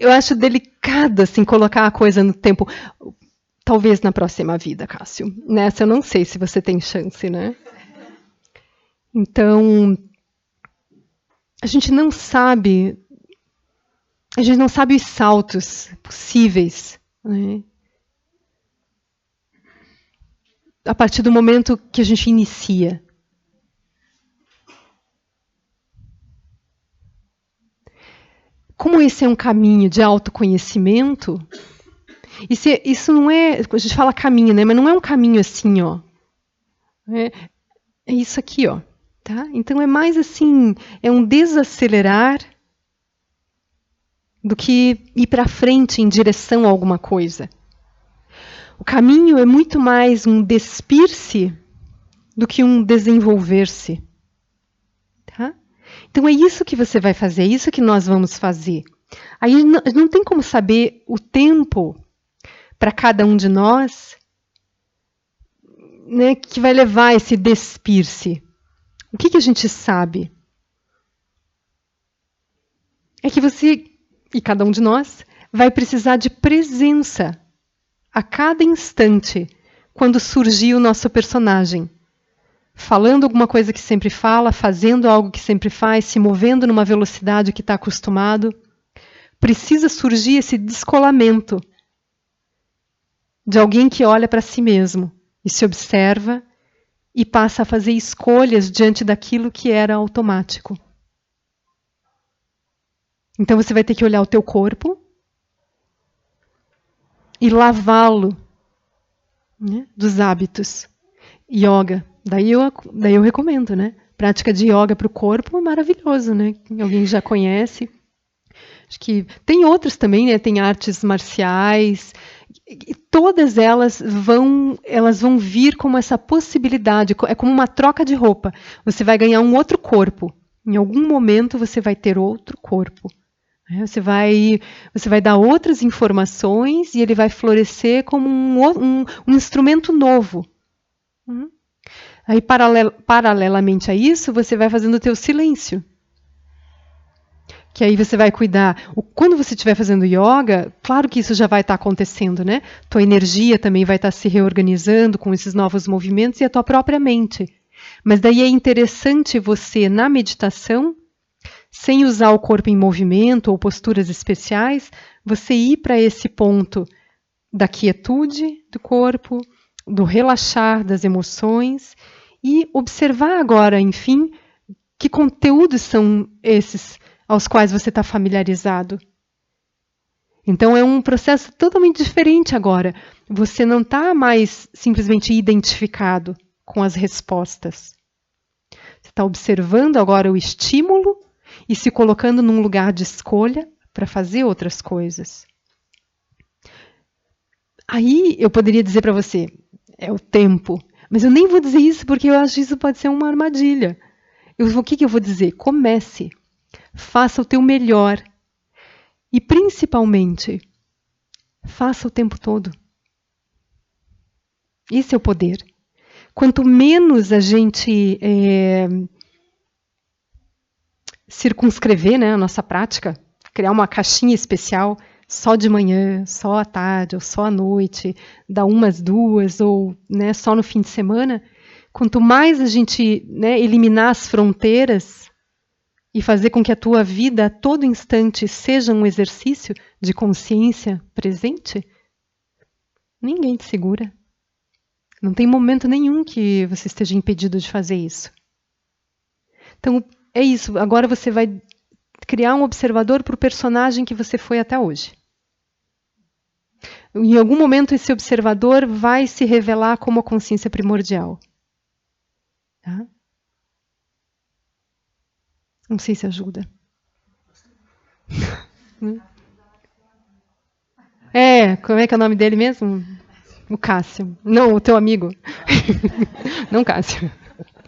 Speaker 1: Eu acho delicado assim, colocar a coisa no tempo. Talvez na próxima vida, Cássio. Nessa eu não sei se você tem chance, né? Então, a gente não sabe os saltos possíveis, né? A partir do momento que a gente inicia. Como esse é um caminho de autoconhecimento, isso não é... A gente fala caminho, né? Mas não é um caminho assim, É isso aqui, Tá? Então é mais assim, é um desacelerar do que ir para frente em direção a alguma coisa. O caminho é muito mais um despir-se do que um desenvolver-se. Tá? Então é isso que você vai fazer, é isso que nós vamos fazer. Aí não tem como saber o tempo para cada um de nós, né, que vai levar esse despir-se. O que a gente sabe? É que você, e cada um de nós, vai precisar de presença a cada instante quando surgir o nosso personagem. Falando alguma coisa que sempre fala, fazendo algo que sempre faz, se movendo numa velocidade que está acostumado. Precisa surgir esse descolamento de alguém que olha para si mesmo e se observa e passa a fazer escolhas diante daquilo que era automático. Então você vai ter que olhar o teu corpo e lavá-lo, né, dos hábitos. Yoga. Daí eu recomendo, né? Prática de yoga para o corpo é maravilhoso, né? Alguém já conhece. Acho que tem outros também, né? Tem artes marciais. E todas elas vão vir como essa possibilidade. É como uma troca de roupa. Você vai ganhar um outro corpo. Em algum momento você vai ter outro corpo. Você vai dar outras informações e ele vai florescer como um instrumento novo. Aí, paralelamente a isso, você vai fazendo o teu silêncio. Que aí você vai cuidar. Quando você estiver fazendo yoga, claro que isso já vai estar acontecendo, né? Tua energia também vai estar se reorganizando com esses novos movimentos e a tua própria mente. Mas daí é interessante você, na meditação, sem usar o corpo em movimento ou posturas especiais, você ir para esse ponto da quietude do corpo, do relaxar das emoções e observar agora, enfim, que conteúdos são esses aos quais você está familiarizado. Então é um processo totalmente diferente agora. Você não está mais simplesmente identificado com as respostas. Você está observando agora o estímulo e se colocando num lugar de escolha para fazer outras coisas. Aí eu poderia dizer para você, é o tempo. Mas eu nem vou dizer isso porque eu acho que isso pode ser uma armadilha. O que eu vou dizer? Comece. Faça o teu melhor. E principalmente, faça o tempo todo. Esse é o poder. Quanto menos a gente circunscrever, né, a nossa prática, criar uma caixinha especial só de manhã, só à tarde, ou só à noite, da 1 às 2, ou, né, só no fim de semana, quanto mais a gente, né, eliminar as fronteiras e fazer com que a tua vida a todo instante seja um exercício de consciência presente, ninguém te segura. Não tem momento nenhum que você esteja impedido de fazer isso. Então, é isso. Agora você vai criar um observador para o personagem que você foi até hoje. Em algum momento, esse observador vai se revelar como a consciência primordial. Tá? Não sei se ajuda. Como é que é o nome dele mesmo? O Cássio. Não, o teu amigo. Não, Cássio.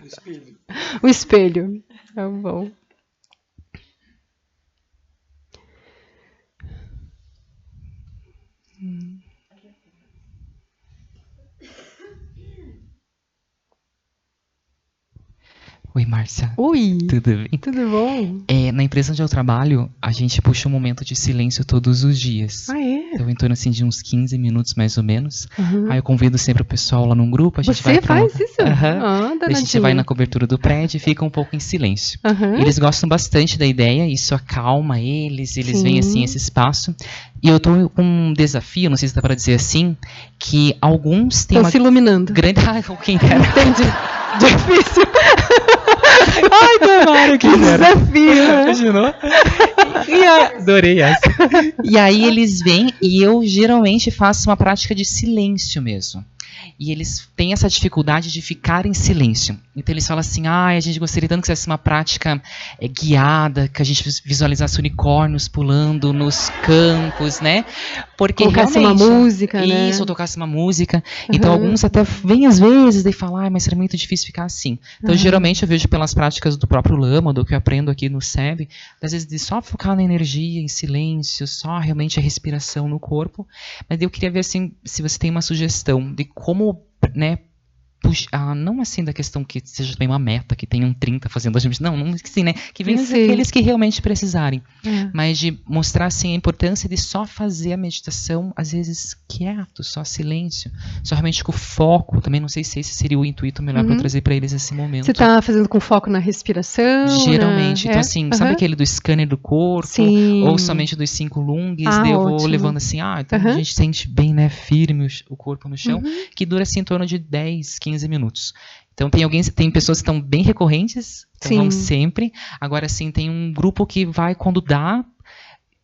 Speaker 5: O espelho.
Speaker 1: O espelho. Tá bom.
Speaker 6: Oi, Márcia.
Speaker 1: Oi.
Speaker 6: Tudo bem?
Speaker 1: Tudo bom?
Speaker 6: Na empresa onde eu trabalho, a gente puxa um momento de silêncio todos os dias.
Speaker 1: Ah, é?
Speaker 6: Então, em torno assim, de uns 15 minutos, mais ou menos.
Speaker 1: Uhum.
Speaker 6: Aí eu convido sempre o pessoal lá num grupo. A gente
Speaker 1: Você
Speaker 6: vai pra
Speaker 1: faz isso?
Speaker 6: A gente vai na cobertura do prédio e fica um pouco em silêncio. Eles gostam bastante da ideia, isso acalma eles veem assim esse espaço. E eu tô com um desafio, não sei se dá para dizer assim, que alguns têm
Speaker 1: Estão se iluminando.
Speaker 6: grande... quem dera.
Speaker 1: Entendi. Difícil.
Speaker 6: Ai, tomara que
Speaker 1: desafio.
Speaker 6: Imaginou? Adorei essa. E aí eles vêm e eu geralmente faço uma prática de silêncio mesmo. E eles têm essa dificuldade de ficar em silêncio. Então eles falam assim, a gente gostaria tanto que fosse uma prática guiada, que a gente visualizasse unicórnios pulando nos campos, né? Porque
Speaker 1: colocasse
Speaker 6: realmente,
Speaker 1: uma música, né?
Speaker 6: Isso, ou tocasse uma música. Então alguns até vêm às vezes e falam, mas seria muito difícil ficar assim. Então geralmente eu vejo pelas práticas do próprio Lama, do que eu aprendo aqui no SEB, às vezes de só focar na energia, em silêncio, só realmente a respiração no corpo. Mas eu queria ver assim, se você tem uma sugestão de como, né, não assim da questão que seja bem uma meta, que tenham 30 fazendo as não assim, né, que venham aqueles que realmente precisarem, mas de mostrar assim a importância de só fazer a meditação, às vezes quieto, só silêncio, só realmente com foco. Também não sei se esse seria o intuito melhor para trazer para eles esse momento.
Speaker 1: Você está fazendo com foco na respiração?
Speaker 6: Geralmente, então assim, sabe aquele do scanner do corpo?
Speaker 1: Sim.
Speaker 6: Ou somente dos 5 lunges, daí eu vou levando assim, então a gente sente bem, né, firme o corpo no chão, que dura assim em torno de 10, 15 minutos. Então tem pessoas que estão bem recorrentes, então vão sempre. Agora sim, tem um grupo que vai quando dá,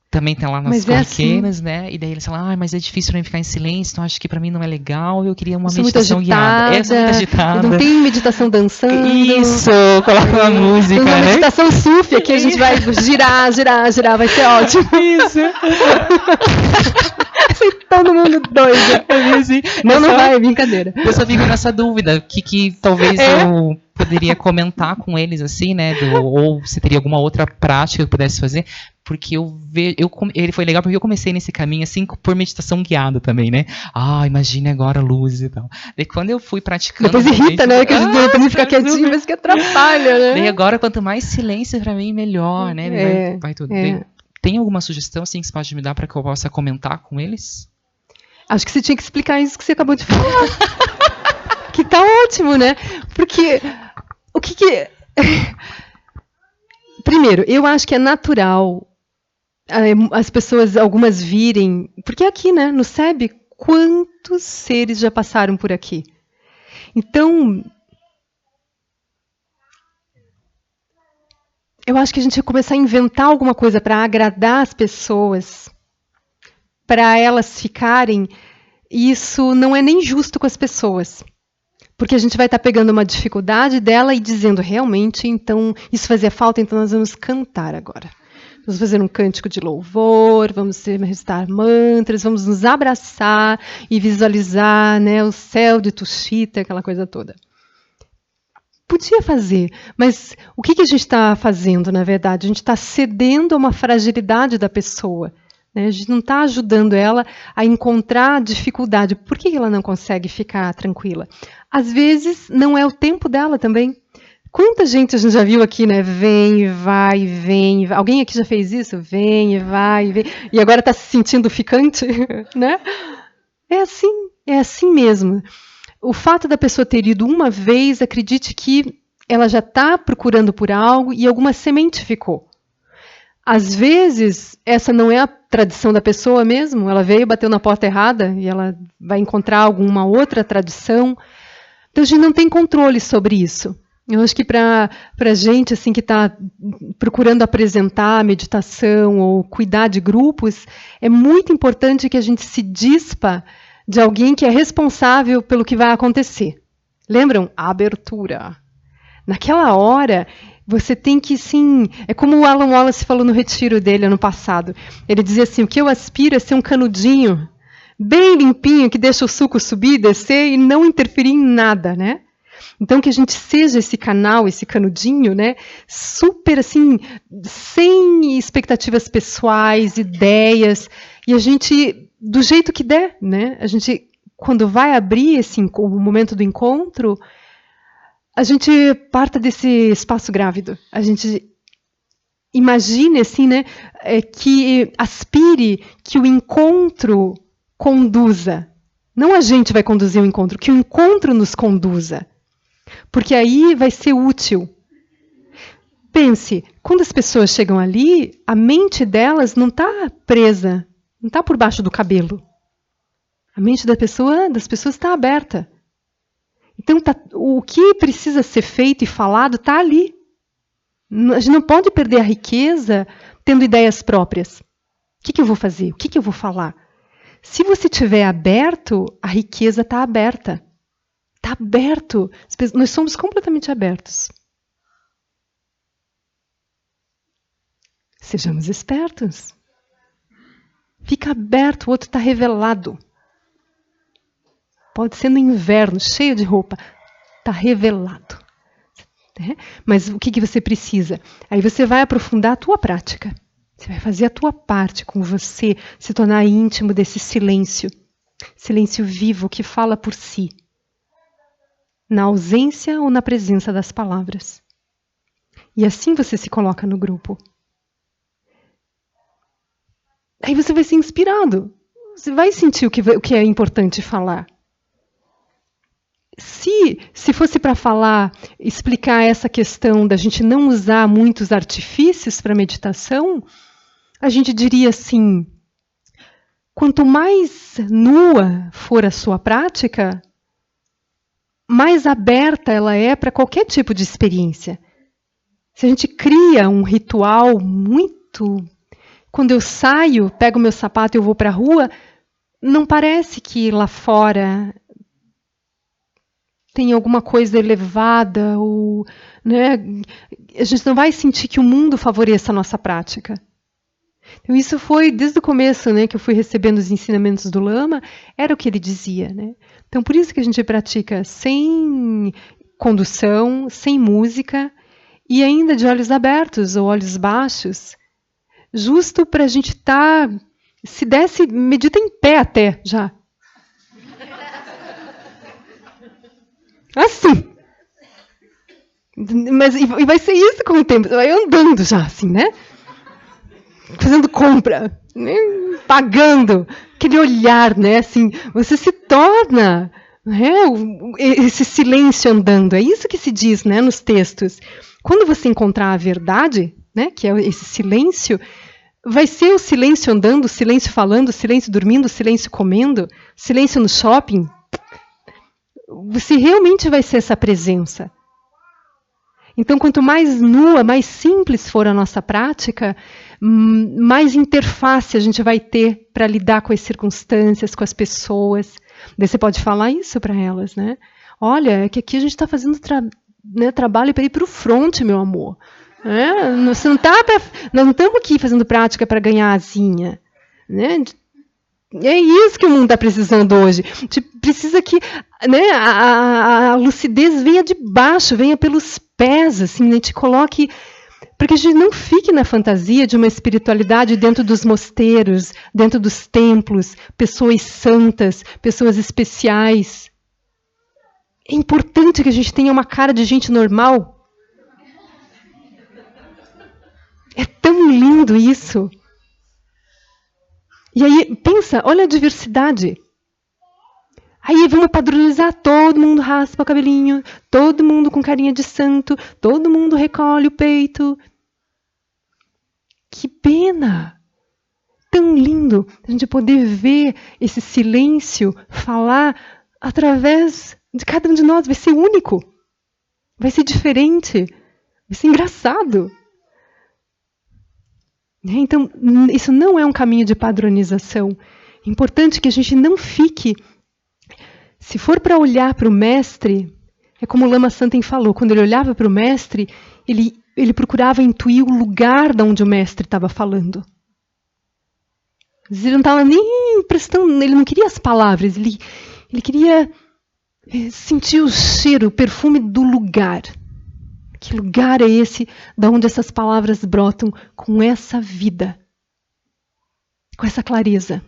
Speaker 6: também tem lá nas
Speaker 1: Mas é
Speaker 6: corriqueiras, né? E daí eles falam, mas é difícil pra mim ficar em silêncio, então acho que pra mim não é legal, eu queria uma
Speaker 1: Eu sou muito
Speaker 6: meditação guiada. Eu sou muito agitada.
Speaker 1: Não tem meditação dançando.
Speaker 6: Isso, coloca uma música,
Speaker 1: Tem uma
Speaker 6: né?
Speaker 1: meditação sufi aqui, a gente vai girar, vai ser ótimo.
Speaker 6: Isso.
Speaker 1: Assim, todo mundo doido.
Speaker 6: Assim,
Speaker 1: Não vai, é brincadeira.
Speaker 6: Eu só fico nessa dúvida, que talvez eu poderia comentar com eles, assim, né? Ou se teria alguma outra prática que eu pudesse fazer, porque ele foi legal porque eu comecei nesse caminho, assim, por meditação guiada também, né? Imagine agora a luz e tal. Daí quando eu fui praticando...
Speaker 1: Depois irrita, né? Que a gente também fica quietinho, mas que atrapalha, né?
Speaker 6: Daí agora, quanto mais silêncio pra mim, melhor, né? Vai tudo. Tem alguma sugestão, assim, que você pode me dar para que eu possa comentar com eles?
Speaker 1: Acho que você tinha que explicar isso que você acabou de falar. Que tá ótimo, né? Porque o que... Primeiro, eu acho que é natural as pessoas, algumas virem... Porque aqui, né, no SEB, quantos seres já passaram por aqui? Então... Eu acho que a gente ia começar a inventar alguma coisa para agradar as pessoas, para elas ficarem, e isso não é nem justo com as pessoas. Porque a gente vai estar pegando uma dificuldade dela e dizendo, realmente, então, isso fazia falta, então nós vamos cantar agora. Vamos fazer um cântico de louvor, vamos recitar mantras, vamos nos abraçar e visualizar, né, o céu de Tushita, aquela coisa toda. Podia fazer, mas o que a gente está fazendo, na verdade? A gente está cedendo a uma fragilidade da pessoa. Né? A gente não está ajudando ela a encontrar dificuldade. Por que ela não consegue ficar tranquila? Às vezes, não é o tempo dela também. Quanta gente a gente já viu aqui, né? Vem e vai, vem e vai. Alguém aqui já fez isso? Vem e vai, vem. E agora está se sentindo ficante? Né? É assim mesmo. O fato da pessoa ter ido uma vez, acredite que ela já está procurando por algo e alguma semente ficou. Às vezes, essa não é a tradição da pessoa mesmo, ela veio, bateu na porta errada e ela vai encontrar alguma outra tradição. Então, a gente não tem controle sobre isso. Eu acho que para a gente assim, que está procurando apresentar meditação ou cuidar de grupos, é muito importante que a gente se dispa de alguém que é responsável pelo que vai acontecer. Lembram? A abertura. Naquela hora, você tem que, sim... É como o Alan Wallace falou no retiro dele ano passado. Ele dizia assim, o que eu aspiro é ser um canudinho, bem limpinho, que deixa o suco subir e descer e não interferir em nada, né? Então, que a gente seja esse canal, esse canudinho, né? Super, assim, sem expectativas pessoais, ideias, e a gente... do jeito que der, né? A gente, quando vai abrir o momento do encontro, a gente parta desse espaço grávido. A gente imagine, assim, né? Que aspire que o encontro conduza. Não a gente vai conduzir o encontro, que o encontro nos conduza. Porque aí vai ser útil. Pense, quando as pessoas chegam ali, a mente delas não está presa, não está por baixo do cabelo. A mente das pessoas está aberta. Então, o que precisa ser feito e falado está ali. A gente não pode perder a riqueza tendo ideias próprias. O que eu vou fazer? O que eu vou falar? Se você estiver aberto, a riqueza está aberta. Está aberto. Nós somos completamente abertos. Sejamos espertos. Fica aberto, o outro está revelado. Pode ser no inverno, cheio de roupa. Está revelado. Mas o que você precisa? Aí você vai aprofundar a tua prática. Você vai fazer a tua parte com você, se tornar íntimo desse silêncio. Silêncio vivo que fala por si. Na ausência ou na presença das palavras. E assim você se coloca no grupo. Aí você vai ser inspirado. Você vai sentir o que é importante falar. Se fosse para falar, explicar essa questão da gente não usar muitos artifícios para meditação, a gente diria assim, quanto mais nua for a sua prática, mais aberta ela é para qualquer tipo de experiência. Se a gente cria um ritual muito quando eu saio, pego meu sapato e eu vou para a rua, não parece que lá fora tem alguma coisa elevada, ou, né, a gente não vai sentir que o mundo favoreça a nossa prática. Então, isso foi desde o começo, né, que eu fui recebendo os ensinamentos do Lama, era o que ele dizia, né? Então, por isso que a gente pratica sem condução, sem música, e ainda de olhos abertos ou olhos baixos, justo para a gente estar, se desse, medita em pé até, já. Assim. Mas, e vai ser isso com o tempo, vai andando já, assim, né? Fazendo compra, né? Pagando, aquele olhar, né? Assim, você se torna, né? Esse silêncio andando, é isso que se diz, né, nos textos. Quando você encontrar a verdade, né, que é esse silêncio, vai ser o silêncio andando, o silêncio falando, o silêncio dormindo, o silêncio comendo, o silêncio no shopping. Você realmente vai ser essa presença. Então, quanto mais nua, mais simples for a nossa prática, mais interface a gente vai ter para lidar com as circunstâncias, com as pessoas. Daí você pode falar isso para elas, né? Olha, é que aqui a gente está fazendo trabalho para ir para o front, meu amor. Você não tá nós não estamos aqui fazendo prática para ganhar asinha. Né? É isso que o mundo está precisando hoje. Precisa que, né, a lucidez venha de baixo, venha pelos pés, assim, né, te coloque, para que a gente não fique na fantasia de uma espiritualidade dentro dos mosteiros, dentro dos templos, pessoas santas, pessoas especiais. É importante que a gente tenha uma cara de gente normal. É tão lindo isso. E aí, pensa, olha a diversidade. Aí vamos padronizar, todo mundo raspa o cabelinho, todo mundo com carinha de santo, todo mundo recolhe o peito. Que pena! Tão lindo a gente poder ver esse silêncio falar através de cada um de nós. Vai ser único, vai ser diferente, vai ser engraçado. Então, isso não é um caminho de padronização. É importante que a gente não fique... Se for para olhar para o mestre, é como o Lama Santen falou, quando ele olhava para o mestre, ele procurava intuir o lugar de onde o mestre estava falando. Ele não estava nem prestando, ele não queria as palavras, ele queria sentir o cheiro, o perfume do lugar. Que lugar é esse de onde essas palavras brotam com essa vida, com essa clareza?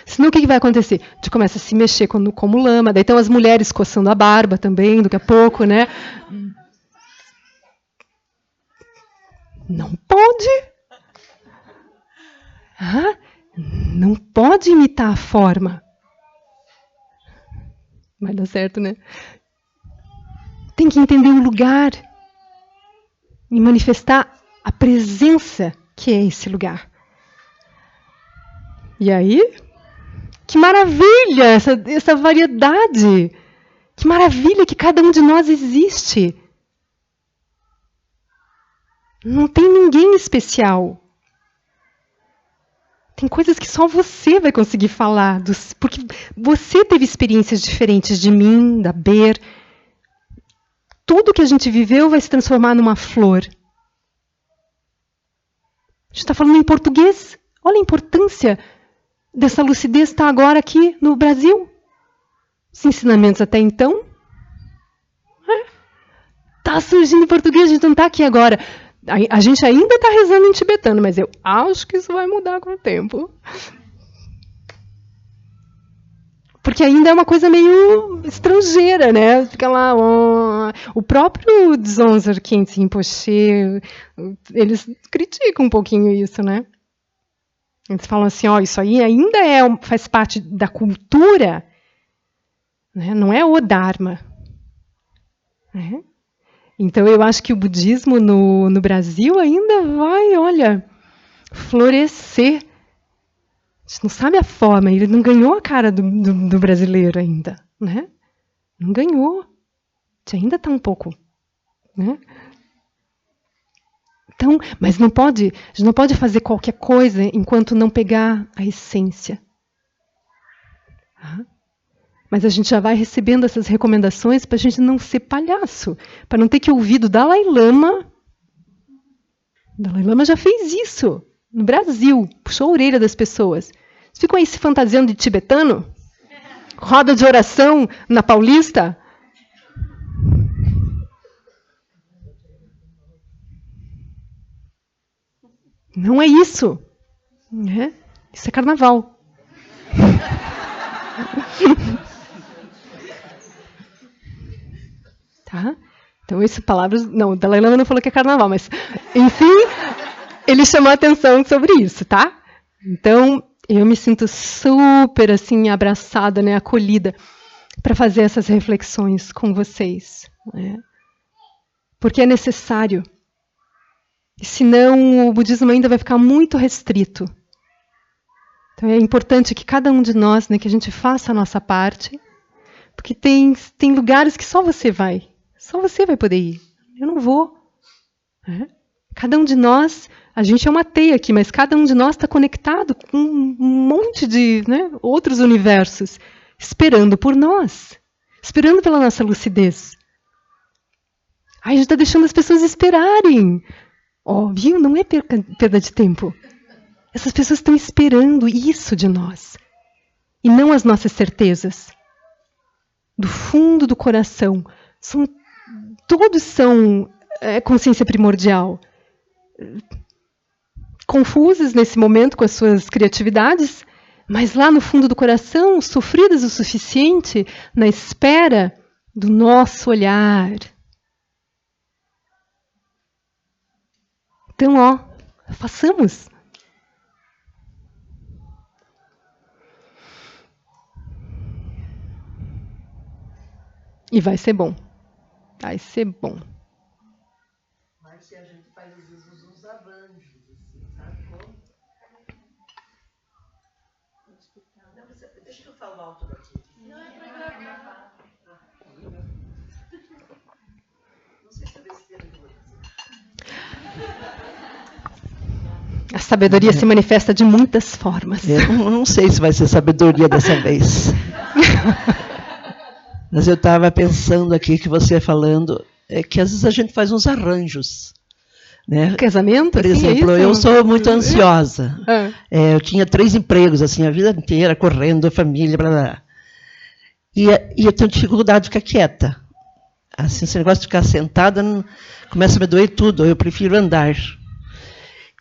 Speaker 1: Senão o que vai acontecer? A gente começa a se mexer como lama, daí estão as mulheres coçando a barba também, daqui a pouco, né? Não pode. Não pode imitar a forma. Vai dar certo, né? Tem que entender o lugar e manifestar a presença que é esse lugar. E aí, que maravilha essa variedade! Que maravilha que cada um de nós existe! Não tem ninguém especial. Tem coisas que só você vai conseguir falar, porque você teve experiências diferentes de mim, da Ber. Tudo que a gente viveu vai se transformar numa flor. A gente está falando em português. Olha a importância dessa lucidez estar agora aqui no Brasil. Os ensinamentos até então. Está surgindo em português, a gente não está aqui agora. A gente ainda está rezando em tibetano, mas eu acho que isso vai mudar com o tempo. Porque ainda é uma coisa meio estrangeira, né? Fica lá, o próprio Dzongzar Khyentse Rinpoche, eles criticam um pouquinho isso, né? Eles falam assim, isso aí ainda faz parte da cultura, né? Não é o Dharma. Né? Então eu acho que o budismo no Brasil ainda vai, olha, florescer. A gente não sabe a forma, ele não ganhou a cara do brasileiro ainda, né? Não ganhou. A gente ainda está um pouco, né? Então, mas não pode, a gente não pode fazer qualquer coisa enquanto não pegar a essência. Mas a gente já vai recebendo essas recomendações para a gente não ser palhaço, para não ter que ouvir do Dalai Lama. O Dalai Lama já fez isso no Brasil, puxou a orelha das pessoas. Vocês ficam aí se fantasiando de tibetano? Roda de oração na Paulista? Não é isso. Isso é carnaval. Tá? Então, essas palavras... Não, o Dalai Lama não falou que é carnaval, mas... Enfim, ele chamou a atenção sobre isso, tá? Então, eu me sinto super, assim, abraçada, né, acolhida, para fazer essas reflexões com vocês. Né? Porque é necessário. Senão, o budismo ainda vai ficar muito restrito. Então, é importante que cada um de nós, né, que a gente faça a nossa parte, porque tem lugares que só você vai poder ir. Eu não vou. Cada um de nós, a gente é uma teia aqui, mas cada um de nós está conectado com um monte de, né, outros universos, esperando por nós, esperando pela nossa lucidez. A gente está deixando as pessoas esperarem. Viu? Não é perda de tempo. Essas pessoas estão esperando isso de nós. E não as nossas certezas. Do fundo do coração. Todos são consciência primordial. Confusas nesse momento com as suas criatividades, mas lá no fundo do coração, sofridas o suficiente na espera do nosso olhar. Então, façamos. E vai ser bom. Vai ser bom.
Speaker 7: Mas se a gente faz às vezes uns arranjos, assim, sabe como? Não, deixa eu falar alto daqui. Não sei se é besteira que eu vou dizer.
Speaker 1: A sabedoria se manifesta de muitas formas.
Speaker 7: Eu não sei se vai ser sabedoria dessa vez. Mas eu estava pensando aqui que você falando que às vezes a gente faz uns arranjos. Né?
Speaker 1: Casamento?
Speaker 7: Por exemplo, eu sou muito ansiosa. Eu tinha 3 empregos, assim, a vida inteira, correndo, família, blá, blá. E eu tenho dificuldade de ficar quieta. Assim, esse negócio de ficar sentada, começa a me doer tudo, eu prefiro andar.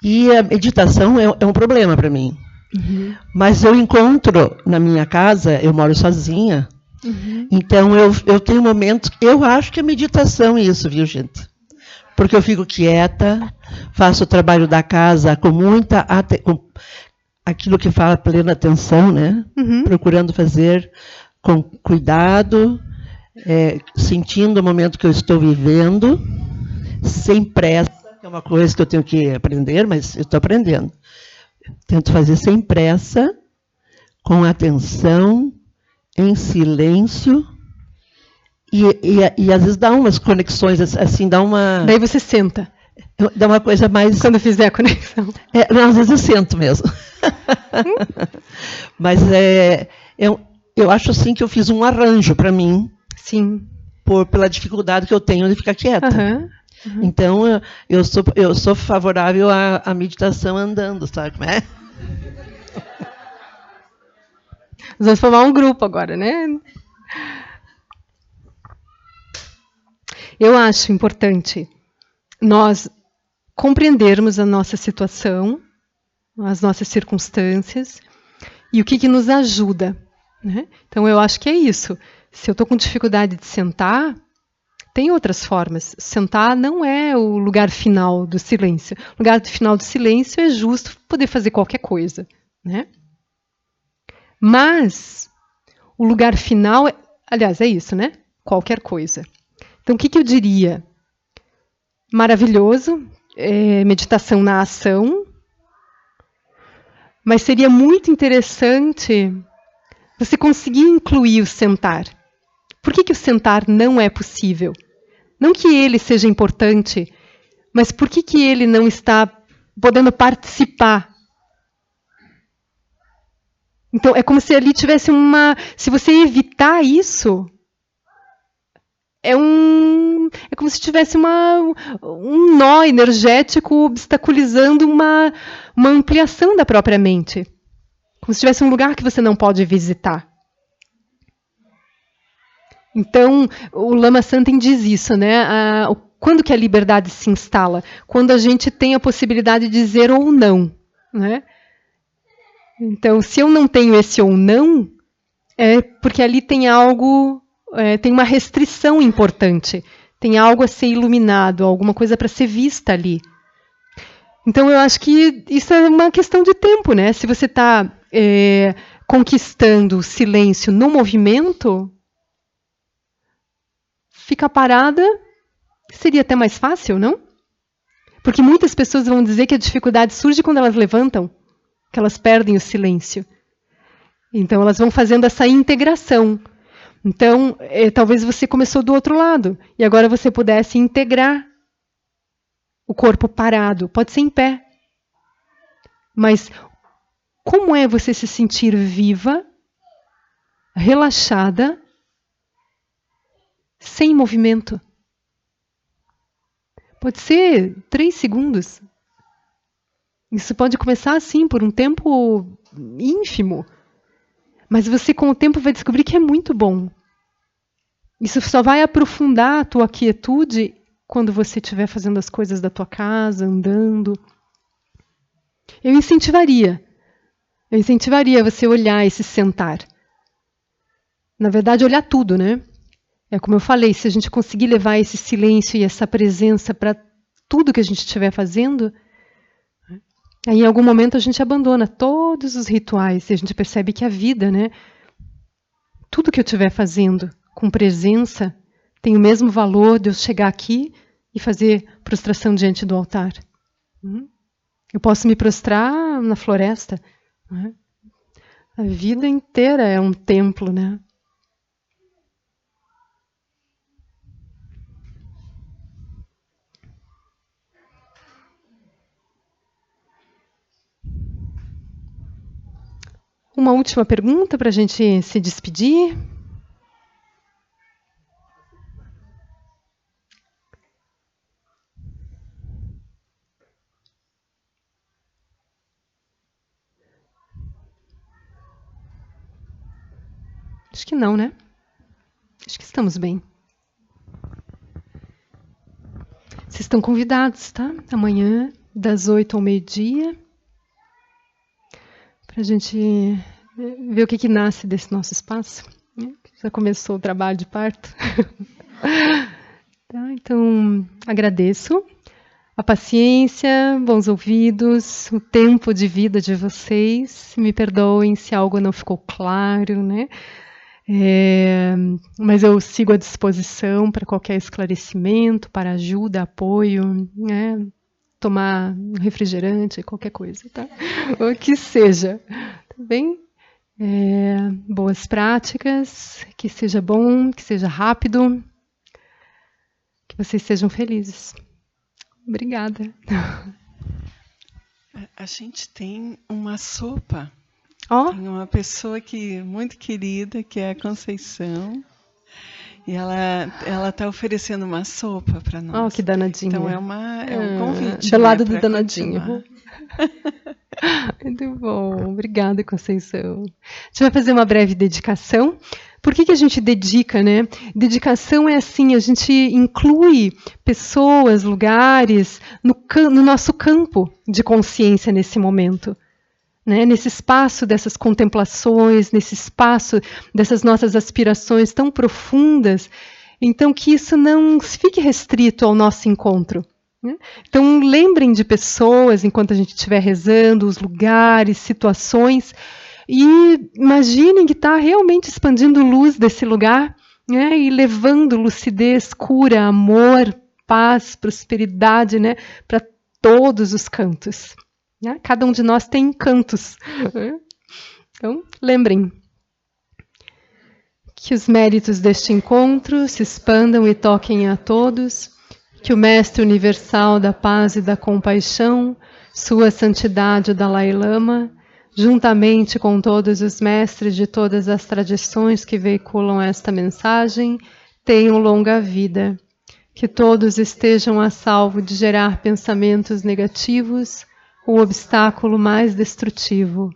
Speaker 7: E a meditação é um problema para mim.
Speaker 1: Uhum.
Speaker 7: Mas eu encontro na minha casa, eu moro sozinha, então eu tenho momentos, eu acho que é meditação isso, viu, gente? Porque eu fico quieta, faço o trabalho da casa com muita com aquilo que fala plena atenção, né? Procurando fazer com cuidado, sentindo o momento que eu estou vivendo, sem pressa, que é uma coisa que eu tenho que aprender, mas eu estou aprendendo. Tento fazer sem pressa, com atenção, em silêncio, e às vezes dá umas conexões, assim, dá uma...
Speaker 1: Daí você senta.
Speaker 7: Dá uma coisa mais...
Speaker 1: Quando fizer a conexão.
Speaker 7: Não, às vezes eu sento mesmo. Mas eu acho assim que eu fiz um arranjo para mim.
Speaker 1: Sim.
Speaker 7: Pela dificuldade que eu tenho de ficar quieta. Então, eu sou favorável à meditação andando, sabe como é?
Speaker 1: Nós vamos formar um grupo agora, né? Eu acho importante nós compreendermos a nossa situação, as nossas circunstâncias e o que nos ajuda. Né? Então, eu acho que é isso. Se eu estou com dificuldade de sentar, tem outras formas. Sentar não é o lugar final do silêncio. O lugar final do silêncio é justo poder fazer qualquer coisa. Né? Mas o lugar final, aliás, é isso, né? Qualquer coisa. Então, o que eu diria? Maravilhoso, meditação na ação, mas seria muito interessante você conseguir incluir o sentar. Por que o sentar não é possível? Não que ele seja importante, Mas por que ele não está podendo participar? Então, é como se ali tivesse uma... Se você evitar isso, é como se tivesse um nó energético obstaculizando uma ampliação da própria mente. Como se tivesse um lugar que você não pode visitar. Então, o Lama Santen diz isso, né? Quando que a liberdade se instala? Quando a gente tem a possibilidade de dizer ou não, né? Então, se eu não tenho esse ou não, é porque ali tem algo, tem uma restrição importante, tem algo a ser iluminado, alguma coisa para ser vista ali. Então, eu acho que isso é uma questão de tempo, né? Se você está conquistando o silêncio no movimento, ficar parada seria até mais fácil, não? Porque muitas pessoas vão dizer que a dificuldade surge quando elas levantam, que elas perdem o silêncio. Então, elas vão fazendo essa integração. Então, talvez você começou do outro lado, e agora você pudesse integrar o corpo parado. Pode ser em pé. Mas como é você se sentir viva, relaxada, sem movimento? Pode ser 3 segundos. Isso pode começar assim, por um tempo ínfimo. Mas você, com o tempo, vai descobrir que é muito bom. Isso só vai aprofundar a tua quietude quando você estiver fazendo as coisas da tua casa, andando. Eu incentivaria você olhar esse sentar. Na verdade, olhar tudo, né? É como eu falei, se a gente conseguir levar esse silêncio e essa presença para tudo que a gente estiver fazendo, aí em algum momento a gente abandona todos os rituais e a gente percebe que a vida, né? Tudo que eu estiver fazendo com presença tem o mesmo valor de eu chegar aqui e fazer prostração diante do altar. Eu posso me prostrar na floresta. Né? A vida inteira é um templo, né? Uma última pergunta para a gente se despedir. Acho que não, né? Acho que estamos bem. Vocês estão convidados, tá? Amanhã, das 8 ao meio-dia, para a gente ver o que nasce desse nosso espaço. Já começou o trabalho de parto. Tá, então, agradeço a paciência, bons ouvidos, o tempo de vida de vocês. Me perdoem se algo não ficou claro, né? Mas eu sigo à disposição para qualquer esclarecimento, para ajuda, apoio, né? Tomar um refrigerante, qualquer coisa, tá? O que seja, tá bem? Boas práticas, que seja bom, que seja rápido, que vocês sejam felizes. Obrigada.
Speaker 3: A gente tem uma sopa.
Speaker 1: Oh.
Speaker 3: Tem uma pessoa muito querida, que é a Conceição, e ela está oferecendo uma sopa para nós.
Speaker 1: Oh, que danadinha.
Speaker 3: Então é um convite.
Speaker 1: Do lado do danadinho. Muito bom. Obrigada, Conceição. A gente vai fazer uma breve dedicação. Por que a gente dedica, né? Dedicação é assim, a gente inclui pessoas, lugares no nosso campo de consciência nesse momento. Né, nesse espaço dessas contemplações, nesse espaço dessas nossas aspirações tão profundas, então que isso não fique restrito ao nosso encontro. Né? Então lembrem de pessoas enquanto a gente estiver rezando, os lugares, situações, e imaginem que está realmente expandindo luz desse lugar, né, e levando lucidez, cura, amor, paz, prosperidade, né, para todos os cantos. Cada um de nós tem cantos. Então, lembrem que os méritos deste encontro se expandam e toquem a todos, Que o Mestre Universal da Paz e da Compaixão, Sua Santidade o Dalai Lama, juntamente com todos os mestres de todas as tradições que veiculam esta mensagem, tenham longa vida. Que todos estejam a salvo de gerar pensamentos negativos, o obstáculo mais destrutivo.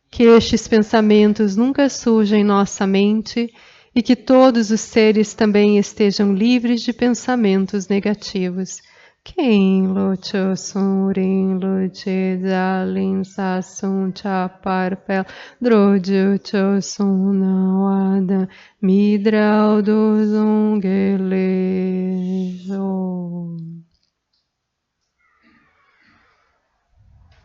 Speaker 1: Que estes pensamentos nunca surjam em nossa mente e que todos os seres também estejam livres de pensamentos negativos. Quem lutou surin lute zalin sasun chaparpel droju chosun nawada midral do zungele.